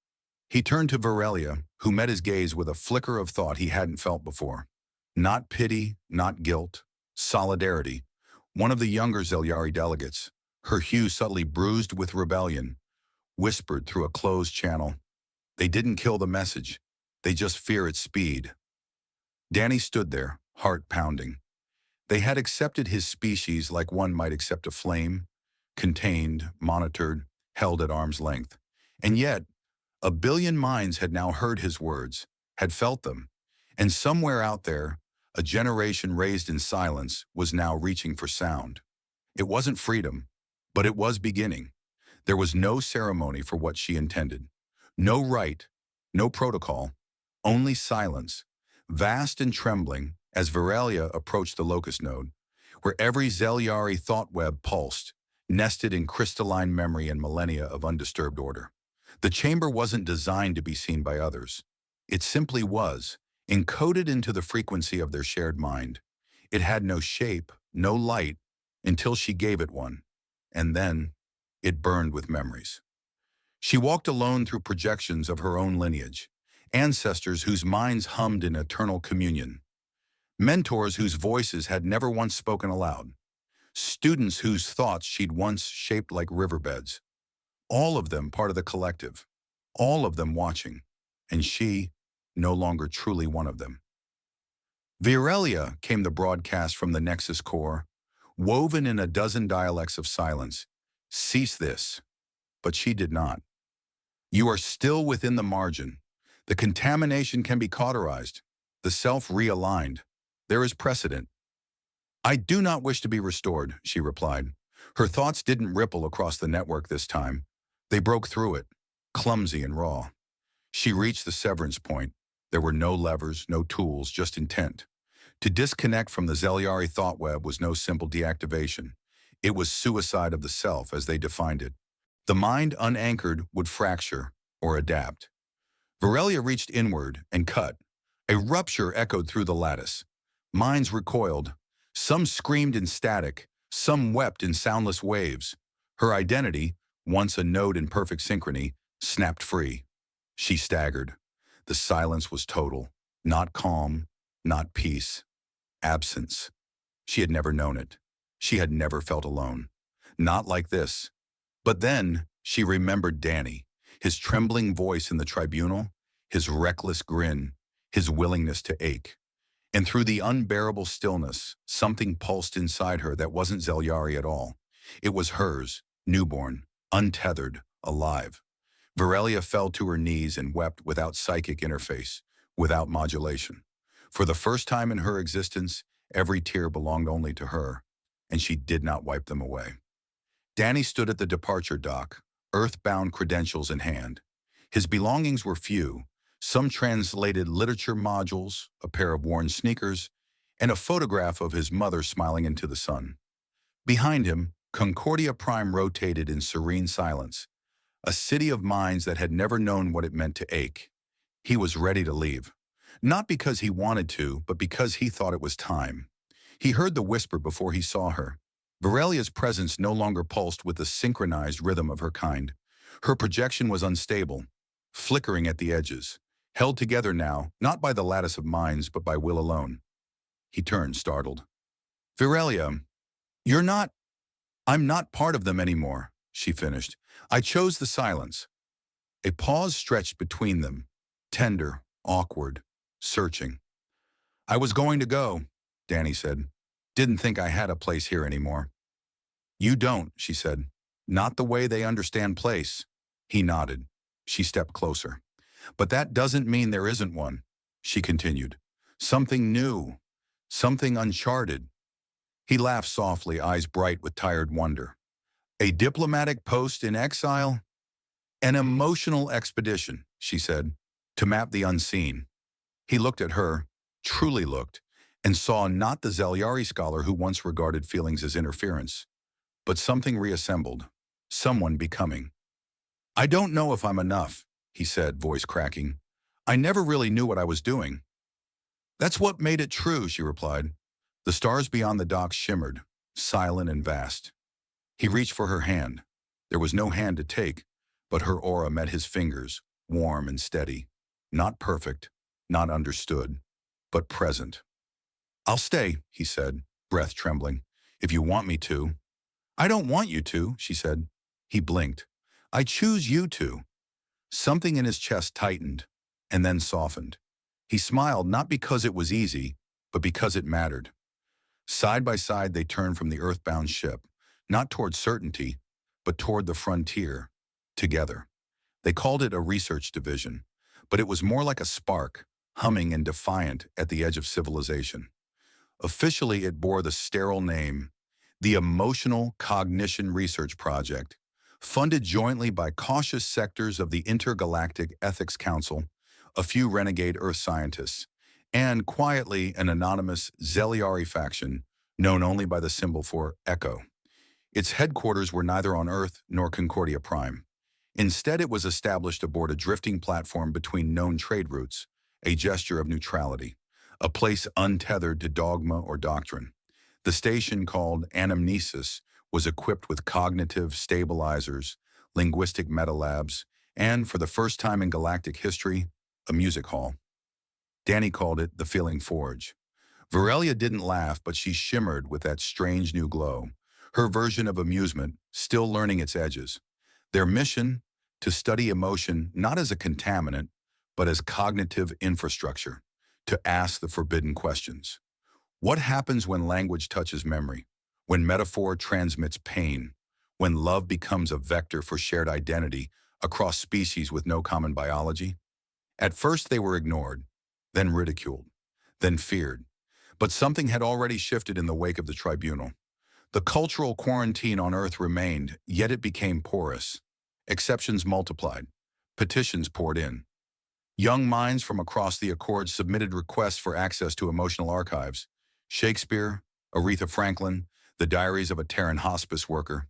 He turned to Varelia, who met his gaze with a flicker of thought he hadn't felt before. Not pity, not guilt, solidarity. One of the younger Zelyari delegates, her hue subtly bruised with rebellion, whispered through a closed channel. They didn't kill the message. They just fear its speed. Danny stood there, heart pounding. They had accepted his species like one might accept a flame, contained, monitored, held at arm's length. And yet, a billion minds had now heard his words, had felt them, and somewhere out there, a generation raised in silence was now reaching for sound. It wasn't freedom, but it was beginning. There was no ceremony for what she intended. No rite, no protocol, only silence, vast and trembling as Varelia approached the locust node, where every Zelyari thought web pulsed, nested in crystalline memory and millennia of undisturbed order. The chamber wasn't designed to be seen by others. It simply was, encoded into the frequency of their shared mind. It had no shape, no light, until she gave it one. And then, it burned with memories. She walked alone through projections of her own lineage, ancestors whose minds hummed in eternal communion, mentors whose voices had never once spoken aloud, students whose thoughts she'd once shaped like riverbeds, all of them part of the collective, all of them watching, and she, no longer truly one of them. Virelia came the broadcast from the Nexus core, woven in a dozen dialects of silence. Cease this. But she did not. You are still within the margin. The contamination can be cauterized, the self realigned. There is precedent. I do not wish to be restored, she replied. Her thoughts didn't ripple across the network this time. They broke through it, clumsy and raw. She reached the severance point. There were no levers, no tools, just intent. To disconnect from the Zelyari thought web was no simple deactivation. It was suicide of the self as they defined it. The mind unanchored would fracture or adapt. Varelia reached inward and cut. A rupture echoed through the lattice. Minds recoiled. Some screamed in static, some wept in soundless waves. Her identity, once a node in perfect synchrony, snapped free. She staggered. The silence was total. Not calm, not peace. Absence. She had never known it. She had never felt alone. Not like this. But then she remembered Danny, his trembling voice in the tribunal, his reckless grin, his willingness to ache. And through the unbearable stillness, something pulsed inside her that wasn't Zelyari at all. It was hers, newborn, untethered, alive. Varelia fell to her knees and wept without psychic interface, without modulation. For the first time in her existence, every tear belonged only to her, and she did not wipe them away. Danny stood at the departure dock, earthbound credentials in hand. His belongings were few, some translated literature modules, a pair of worn sneakers, and a photograph of his mother smiling into the sun. Behind him, Concordia Prime rotated in serene silence. a city of minds that had never known what it meant to ache. He was ready to leave. Not because he wanted to, but because he thought it was time. He heard the whisper before he saw her. Virelia's presence no longer pulsed with the synchronized rhythm of her kind. Her projection was unstable, flickering at the edges, held together now, not by the lattice of minds, but by will alone. He turned, startled. Virelia, you're not, I'm not part of them anymore, she finished. I chose the silence. A pause stretched between them, tender, awkward, searching. I was going to go, Danny said. Didn't think I had a place here anymore. You don't, she said. Not the way they understand place. He nodded. She stepped closer. But that doesn't mean there isn't one, she continued. Something new, something uncharted. He laughed softly, eyes bright with tired wonder. A diplomatic post in exile? An emotional expedition, she said, to map the unseen. He looked at her, truly looked, and saw not the Zelyari scholar who once regarded feelings as interference, but something reassembled, someone becoming. I don't know if I'm enough, he said, voice cracking. I never really knew what I was doing. That's what made it true, she replied. The stars beyond the docks shimmered, silent and vast. He reached for her hand. There was no hand to take, but her aura met his fingers, warm and steady. Not perfect, not understood, but present. I'll stay, he said, breath trembling, if you want me to. I don't want you to, she said. He blinked. I choose you to. Something in his chest tightened, and then softened. He smiled not because it was easy, but because it mattered. Side by side they turned from the earthbound ship, not toward certainty, but toward the frontier, together. They called it a research division, but it was more like a spark, humming and defiant at the edge of civilization. Officially, it bore the sterile name, the Emotional Cognition Research Project, funded jointly by cautious sectors of the Intergalactic Ethics Council, a few renegade Earth scientists, and quietly an anonymous Zelyari faction known only by the symbol for Echo. Its headquarters were neither on Earth nor Concordia Prime. Instead, it was established aboard a drifting platform between known trade routes, a gesture of neutrality, a place untethered to dogma or doctrine. The station, called Anamnesis, was equipped with cognitive stabilizers, linguistic metalabs, and, for the first time in galactic history, a music hall. Danny called it the Feeling Forge. Virelia didn't laugh, but she shimmered with that strange new glow, her version of amusement still learning its edges. Their mission, to study emotion not as a contaminant, but as cognitive infrastructure, to ask the forbidden questions. What happens when language touches memory? When metaphor transmits pain? When love becomes a vector for shared identity across species with no common biology? At first they were ignored, then ridiculed, then feared. But something had already shifted in the wake of the tribunal. The cultural quarantine on Earth remained, yet it became porous. Exceptions multiplied. Petitions poured in. Young minds from across the Accords submitted requests for access to emotional archives. Shakespeare, Aretha Franklin, the diaries of a Terran hospice worker.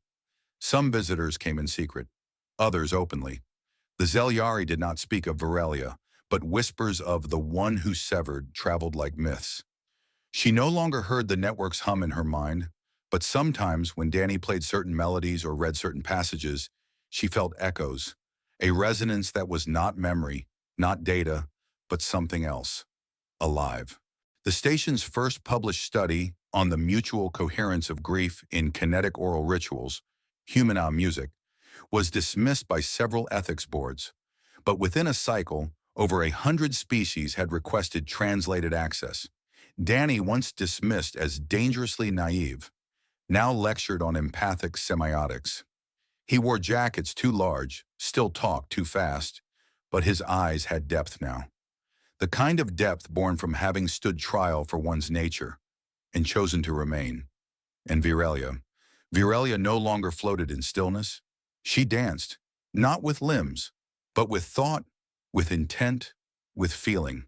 Some visitors came in secret, others openly. The Zelyari did not speak of Virelia, but whispers of the one who severed traveled like myths. She no longer heard the network's hum in her mind, but sometimes when Danny played certain melodies or read certain passages, she felt echoes, a resonance that was not memory, not data, but something else, alive. The station's first published study on the mutual coherence of grief in kinetic oral rituals, Humana music, was dismissed by several ethics boards. But within a cycle, over 100 species had requested translated access. Danny, once dismissed as dangerously naive, now lectured on empathic semiotics. He wore jackets too large, still talked too fast, but his eyes had depth now. The kind of depth born from having stood trial for one's nature and chosen to remain. And Virelia no longer floated in stillness. She danced, not with limbs, but with thought, with intent, with feeling.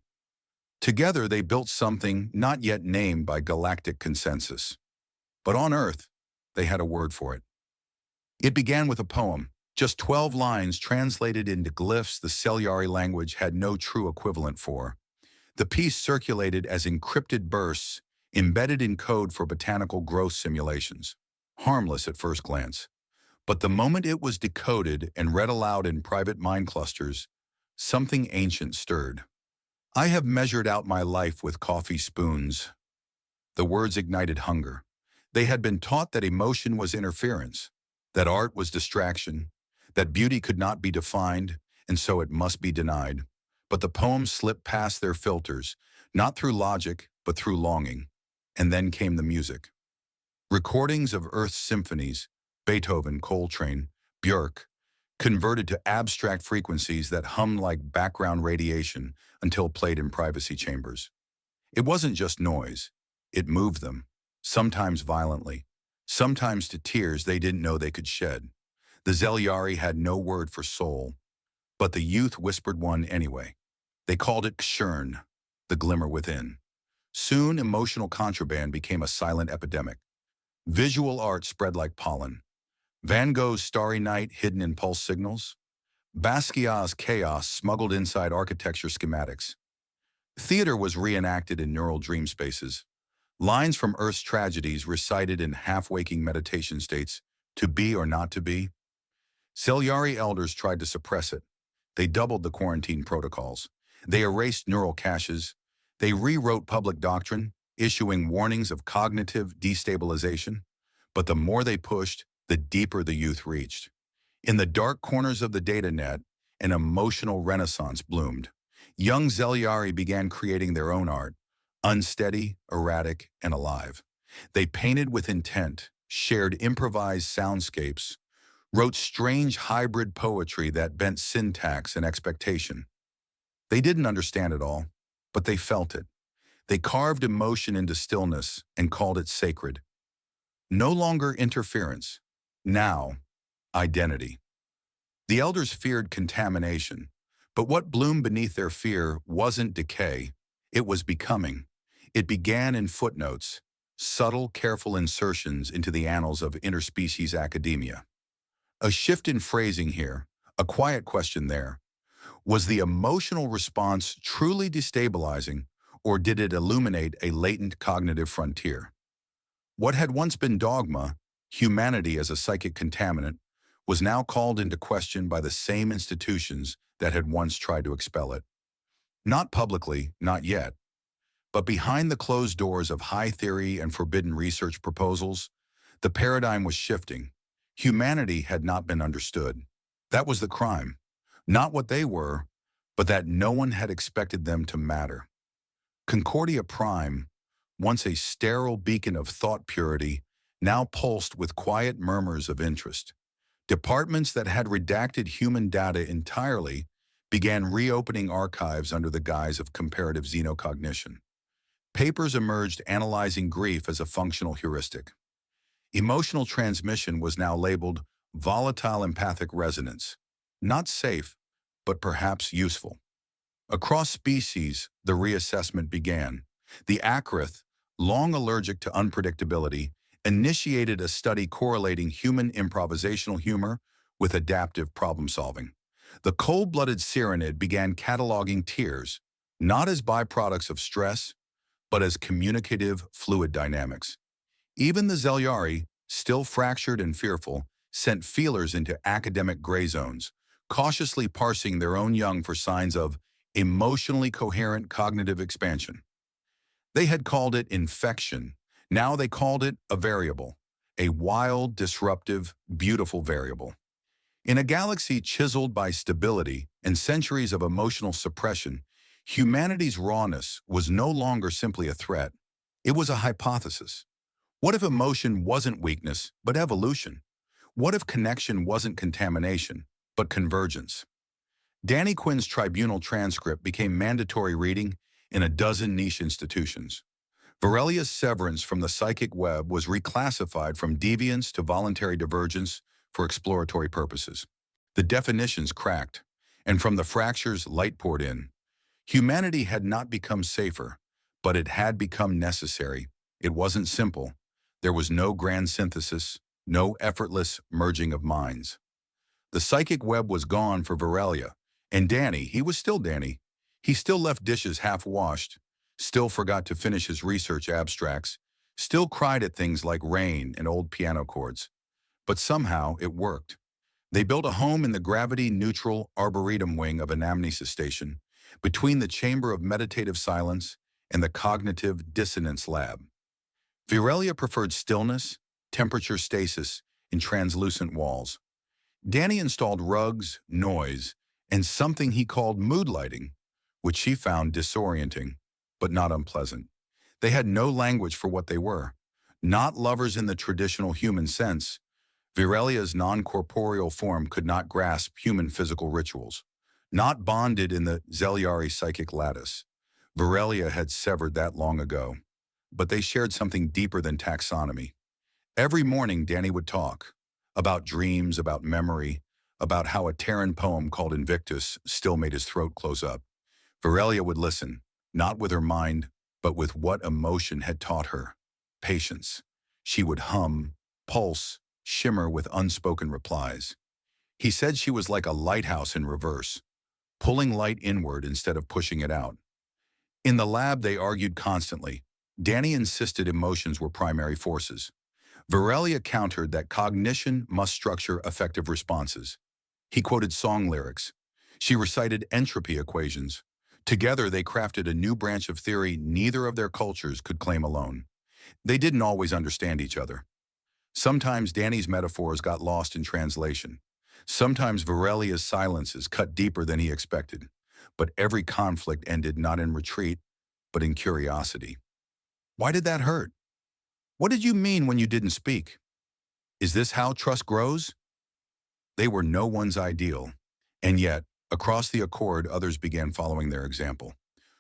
Together they built something not yet named by galactic consensus. But on Earth, they had a word for it. It began with a poem, Just 12 lines translated into glyphs the Celyari language had no true equivalent for. The piece circulated as encrypted bursts embedded in code for botanical growth simulations. Harmless at first glance. But the moment it was decoded and read aloud in private mind clusters, something ancient stirred. I have measured out my life with coffee spoons. The words ignited hunger. They had been taught that emotion was interference, that art was distraction, that beauty could not be defined, and so it must be denied. But the poem slipped past their filters, not through logic, but through longing. And then came the music. Recordings of Earth's symphonies, Beethoven, Coltrane, Björk, converted to abstract frequencies that hummed like background radiation until played in privacy chambers. It wasn't just noise. It moved them, sometimes violently, sometimes to tears they didn't know they could shed. The Celyari had no word for soul, but the youth whispered one anyway. They called it kshern, the glimmer within. Soon, emotional contraband became a silent epidemic. Visual art spread like pollen. Van Gogh's Starry Night hidden in pulse signals. Basquiat's chaos smuggled inside architecture schematics. Theater was reenacted in neural dream spaces. Lines from Earth's tragedies recited in half-waking meditation states, to be or not to be. Celyari elders tried to suppress it. They doubled the quarantine protocols. They erased neural caches. They rewrote public doctrine, issuing warnings of cognitive destabilization. But the more they pushed, the deeper the youth reached. In the dark corners of the data net, an emotional renaissance bloomed. Young Celyari began creating their own art, unsteady, erratic, and alive. They painted with intent, shared improvised soundscapes, wrote strange hybrid poetry that bent syntax and expectation. They didn't understand it all, but they felt it. They carved emotion into stillness and called it sacred. No longer interference. Now, identity. The elders feared contamination, but what bloomed beneath their fear wasn't decay, it was becoming. It began in footnotes, subtle, careful insertions into the annals of interspecies academia. A shift in phrasing here, a quiet question there. Was the emotional response truly destabilizing, or did it illuminate a latent cognitive frontier? What had once been dogma, humanity as a psychic contaminant, was now called into question by the same institutions that had once tried to expel it. Not publicly, not yet, but behind the closed doors of high theory and forbidden research proposals, the paradigm was shifting. Humanity had not been understood. That was the crime. Not what they were, but that no one had expected them to matter. Concordia Prime, once a sterile beacon of thought purity, now pulsed with quiet murmurs of interest. Departments that had redacted human data entirely began reopening archives under the guise of comparative xenocognition. Papers emerged analyzing grief as a functional heuristic. Emotional transmission was now labeled volatile empathic resonance. Not safe, but perhaps useful. Across species, the reassessment began. The Acrith, long allergic to unpredictability, initiated a study correlating human improvisational humor with adaptive problem-solving. The cold-blooded Cyrenid began cataloging tears, not as byproducts of stress, but as communicative fluid dynamics. Even the Celyari, still fractured and fearful, sent feelers into academic gray zones, cautiously parsing their own young for signs of emotionally coherent cognitive expansion. They had called it infection. Now they called it a variable, a wild, disruptive, beautiful variable. In a galaxy chiseled by stability and centuries of emotional suppression, humanity's rawness was no longer simply a threat. It was a hypothesis. What if emotion wasn't weakness, but evolution? What if connection wasn't contamination, but convergence? Danny Quinn's tribunal transcript became mandatory reading in a dozen niche institutions. Varelia's severance from the psychic web was reclassified from deviance to voluntary divergence for exploratory purposes. The definitions cracked, and from the fractures light poured in. Humanity had not become safer, but it had become necessary. It wasn't simple. There was no grand synthesis, no effortless merging of minds. The psychic web was gone for Varelia, and Danny, he was still Danny. He still left dishes half-washed, still forgot to finish his research abstracts, still cried at things like rain and old piano chords. But somehow it worked. They built a home in the gravity-neutral Arboretum wing of Anamnesis Station, between the Chamber of Meditative Silence and the Cognitive Dissonance Lab. Virelia preferred stillness, temperature stasis, and translucent walls. Danny installed rugs, noise, and something he called mood lighting, which she found disorienting, but not unpleasant. They had no language for what they were. Not lovers in the traditional human sense, Virelia's non-corporeal form could not grasp human physical rituals. Not bonded in the Zelyari psychic lattice. Virelia had severed that long ago. But they shared something deeper than taxonomy. Every morning, Danny would talk about dreams, about memory, about how a Terran poem called Invictus still made his throat close up. Virelia would listen, not with her mind, but with what emotion had taught her. Patience. She would hum, pulse, shimmer with unspoken replies. He said she was like a lighthouse in reverse, pulling light inward instead of pushing it out. In the lab, they argued constantly. Danny insisted emotions were primary forces. Virelia countered that cognition must structure effective responses. He quoted song lyrics. She recited entropy equations. Together, they crafted a new branch of theory neither of their cultures could claim alone. They didn't always understand each other. Sometimes Danny's metaphors got lost in translation. Sometimes Virelia's silences cut deeper than he expected. But every conflict ended not in retreat, but in curiosity. Why did that hurt? What did you mean when you didn't speak? Is this how trust grows? They were no one's ideal. And yet, across the accord, others began following their example.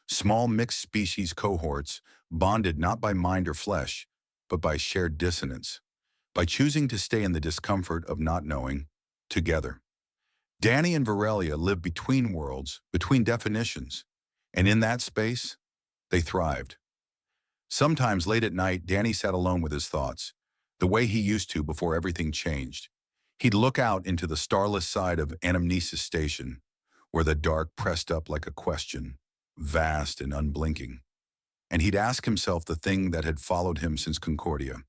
Small mixed species cohorts, bonded not by mind or flesh, but by shared dissonance, by choosing to stay in the discomfort of not knowing, together. Danny and Virelia lived between worlds, between definitions, and in that space, they thrived. Sometimes late at night, Danny sat alone with his thoughts, the way he used to before everything changed. He'd look out into the starless side of Anamnesis Station, where the dark pressed up like a question, vast and unblinking. And he'd ask himself the thing that had followed him since Concordia.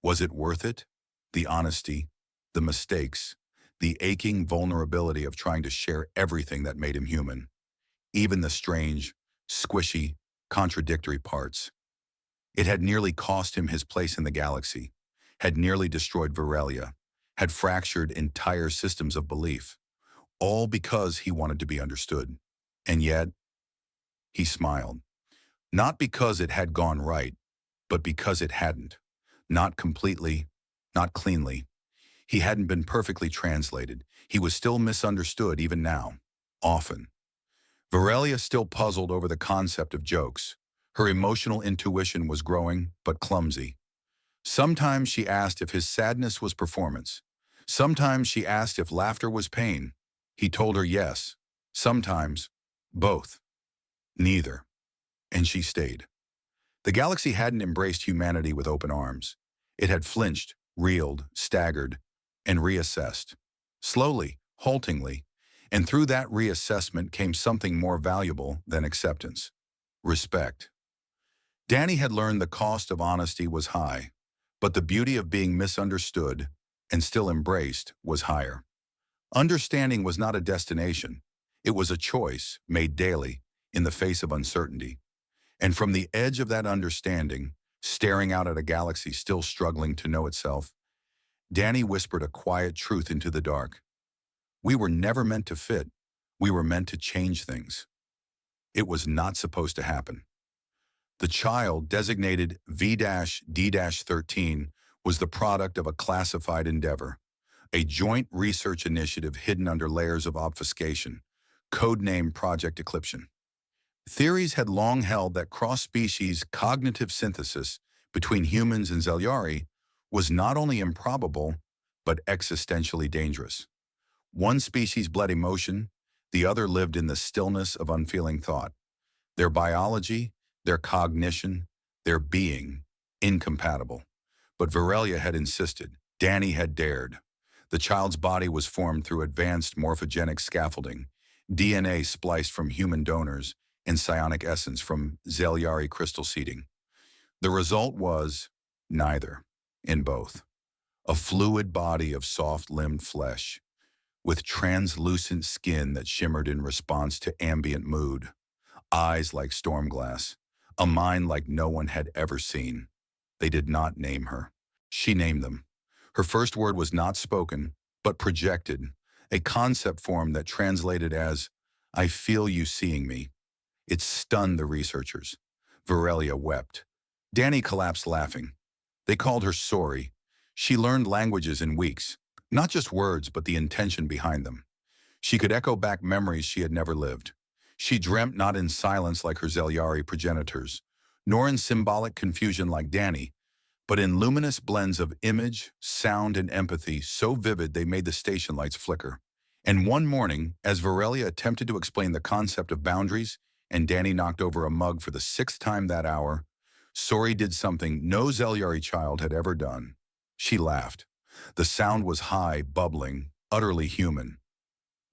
Was it worth it? The honesty, the mistakes, the aching vulnerability of trying to share everything that made him human, even the strange, squishy, contradictory parts. It had nearly cost him his place in the galaxy, had nearly destroyed Virelia, had fractured entire systems of belief, all because he wanted to be understood. And yet, he smiled. Not because it had gone right, but because it hadn't. Not completely, not cleanly. He hadn't been perfectly translated. He was still misunderstood even now, often. Virelia still puzzled over the concept of jokes. Her emotional intuition was growing, but clumsy. Sometimes she asked if his sadness was performance. Sometimes she asked if laughter was pain. He told her yes. Sometimes, both. Neither. And she stayed. The galaxy hadn't embraced humanity with open arms. It had flinched, reeled, staggered, and reassessed. Slowly, haltingly, and through that reassessment came something more valuable than acceptance. Respect. Danny had learned the cost of honesty was high, but the beauty of being misunderstood and still embraced was higher. Understanding was not a destination. It was a choice made daily in the face of uncertainty. And from the edge of that understanding, staring out at a galaxy still struggling to know itself, Danny whispered a quiet truth into the dark. We were never meant to fit. We were meant to change things. It was not supposed to happen. The child, designated V-D-13, was the product of a classified endeavor, a joint research initiative hidden under layers of obfuscation, codenamed Project Eclipsion. Theories had long held that cross-species cognitive synthesis between humans and Zelyari was not only improbable, but existentially dangerous. One species bled emotion, the other lived in the stillness of unfeeling thought. Their biology, their cognition, their being, incompatible. But Virelia had insisted. Danny had dared. The child's body was formed through advanced morphogenic scaffolding, DNA spliced from human donors, and psionic essence from Zelyari crystal seeding. The result was neither, in both. A fluid body of soft-limbed flesh, with translucent skin that shimmered in response to ambient mood, eyes like storm glass, a mind like no one had ever seen. They did not name her. She named them. Her first word was not spoken, but projected, a concept form that translated as, "I feel you seeing me." It stunned the researchers. Virelia wept. Danny collapsed laughing. They called her Sorry. She learned languages in weeks, not just words, but the intention behind them. She could echo back memories she had never lived. She dreamt not in silence like her Zelyari progenitors, nor in symbolic confusion like Danny, but in luminous blends of image, sound, and empathy so vivid they made the station lights flicker. And one morning, as Virelia attempted to explain the concept of boundaries, and Danny knocked over a mug for the sixth time that hour, Sori did something no Zelyari child had ever done. She laughed. The sound was high, bubbling, utterly human.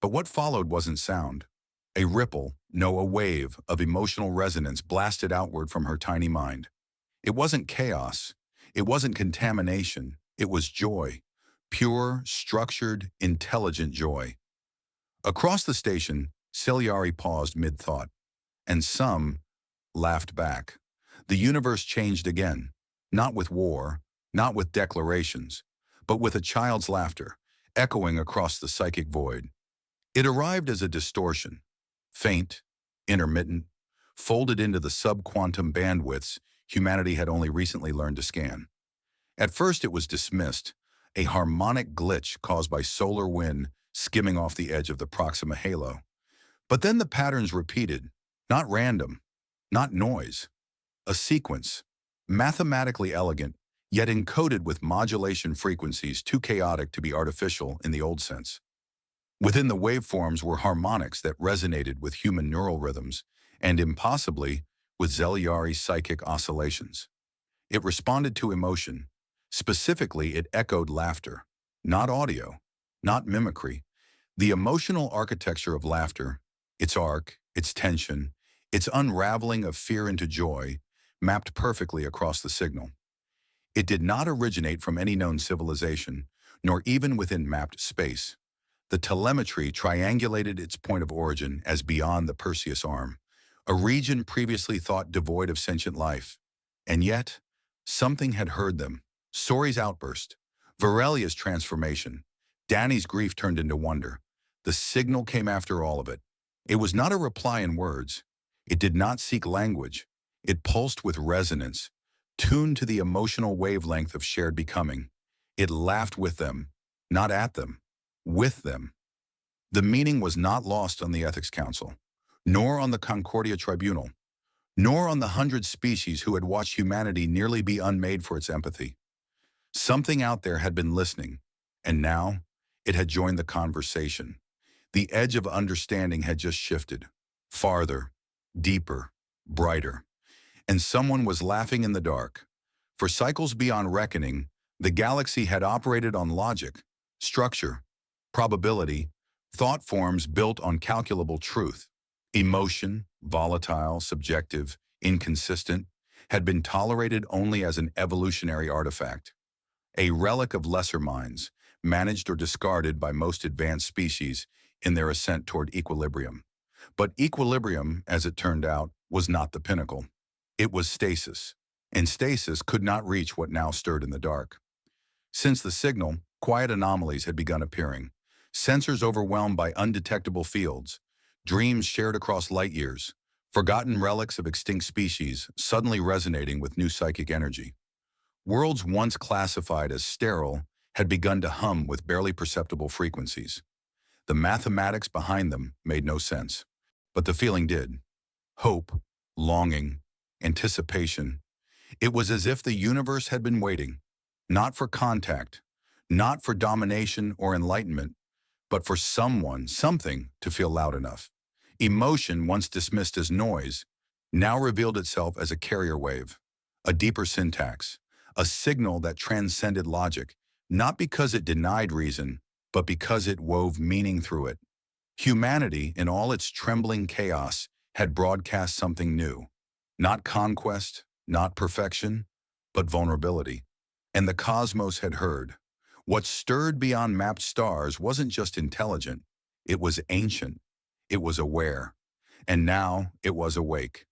But what followed wasn't sound. A ripple, no, a wave of emotional resonance blasted outward from her tiny mind. It wasn't chaos. It wasn't contamination. It was joy. Pure, structured, intelligent joy. Across the station, Zelyari paused mid-thought, and some laughed back. The universe changed again, not with war, not with declarations, but with a child's laughter, echoing across the psychic void. It arrived as a distortion, faint, intermittent, folded into the sub-quantum bandwidths humanity had only recently learned to scan. At first it was dismissed, a harmonic glitch caused by solar wind skimming off the edge of the Proxima halo. But then the patterns repeated, not random, not noise, a sequence, mathematically elegant, yet encoded with modulation frequencies too chaotic to be artificial in the old sense. Within the waveforms were harmonics that resonated with human neural rhythms, and impossibly with Zelyari psychic oscillations. It responded to emotion. Specifically, it echoed laughter, not audio, not mimicry. The emotional architecture of laughter, its arc, its tension, its unraveling of fear into joy, mapped perfectly across the signal. It did not originate from any known civilization, nor even within mapped space. The telemetry triangulated its point of origin as beyond the Perseus arm, a region previously thought devoid of sentient life. And yet, something had heard them. Sori's outburst, Virelia's transformation, Danny's grief turned into wonder. The signal came after all of it. It was not a reply in words. It did not seek language. It pulsed with resonance, tuned to the emotional wavelength of shared becoming. It laughed with them, not at them, with them. The meaning was not lost on the Ethics Council, nor on the Concordia Tribunal, nor on the 100 species who had watched humanity nearly be unmade for its empathy. Something out there had been listening, and now it had joined the conversation. The edge of understanding had just shifted, farther, deeper, brighter. And someone was laughing in the dark. For cycles beyond reckoning, the galaxy had operated on logic, structure, probability, thought forms built on calculable truth. Emotion, volatile, subjective, inconsistent, had been tolerated only as an evolutionary artifact, a relic of lesser minds, managed or discarded by most advanced species in their ascent toward equilibrium. But equilibrium, as it turned out, was not the pinnacle. It was stasis, and stasis could not reach what now stirred in the dark. Since the signal, quiet anomalies had begun appearing, sensors overwhelmed by undetectable fields, dreams shared across light years, forgotten relics of extinct species suddenly resonating with new psychic energy. Worlds once classified as sterile had begun to hum with barely perceptible frequencies. The mathematics behind them made no sense, but the feeling did. Hope, longing, anticipation. It was as if the universe had been waiting, not for contact, not for domination or enlightenment, but for someone, something to feel loud enough. Emotion, once dismissed as noise, now revealed itself as a carrier wave, a deeper syntax, a signal that transcended logic, not because it denied reason, but because it wove meaning through it. Humanity, in all its trembling chaos, had broadcast something new. Not conquest, not perfection, but vulnerability. And the cosmos had heard. What stirred beyond mapped stars wasn't just intelligent, it was ancient, it was aware, and now it was awake.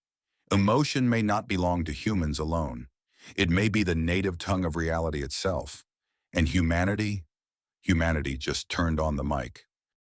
Emotion may not belong to humans alone. It may be the native tongue of reality itself. And humanity just turned on the mic.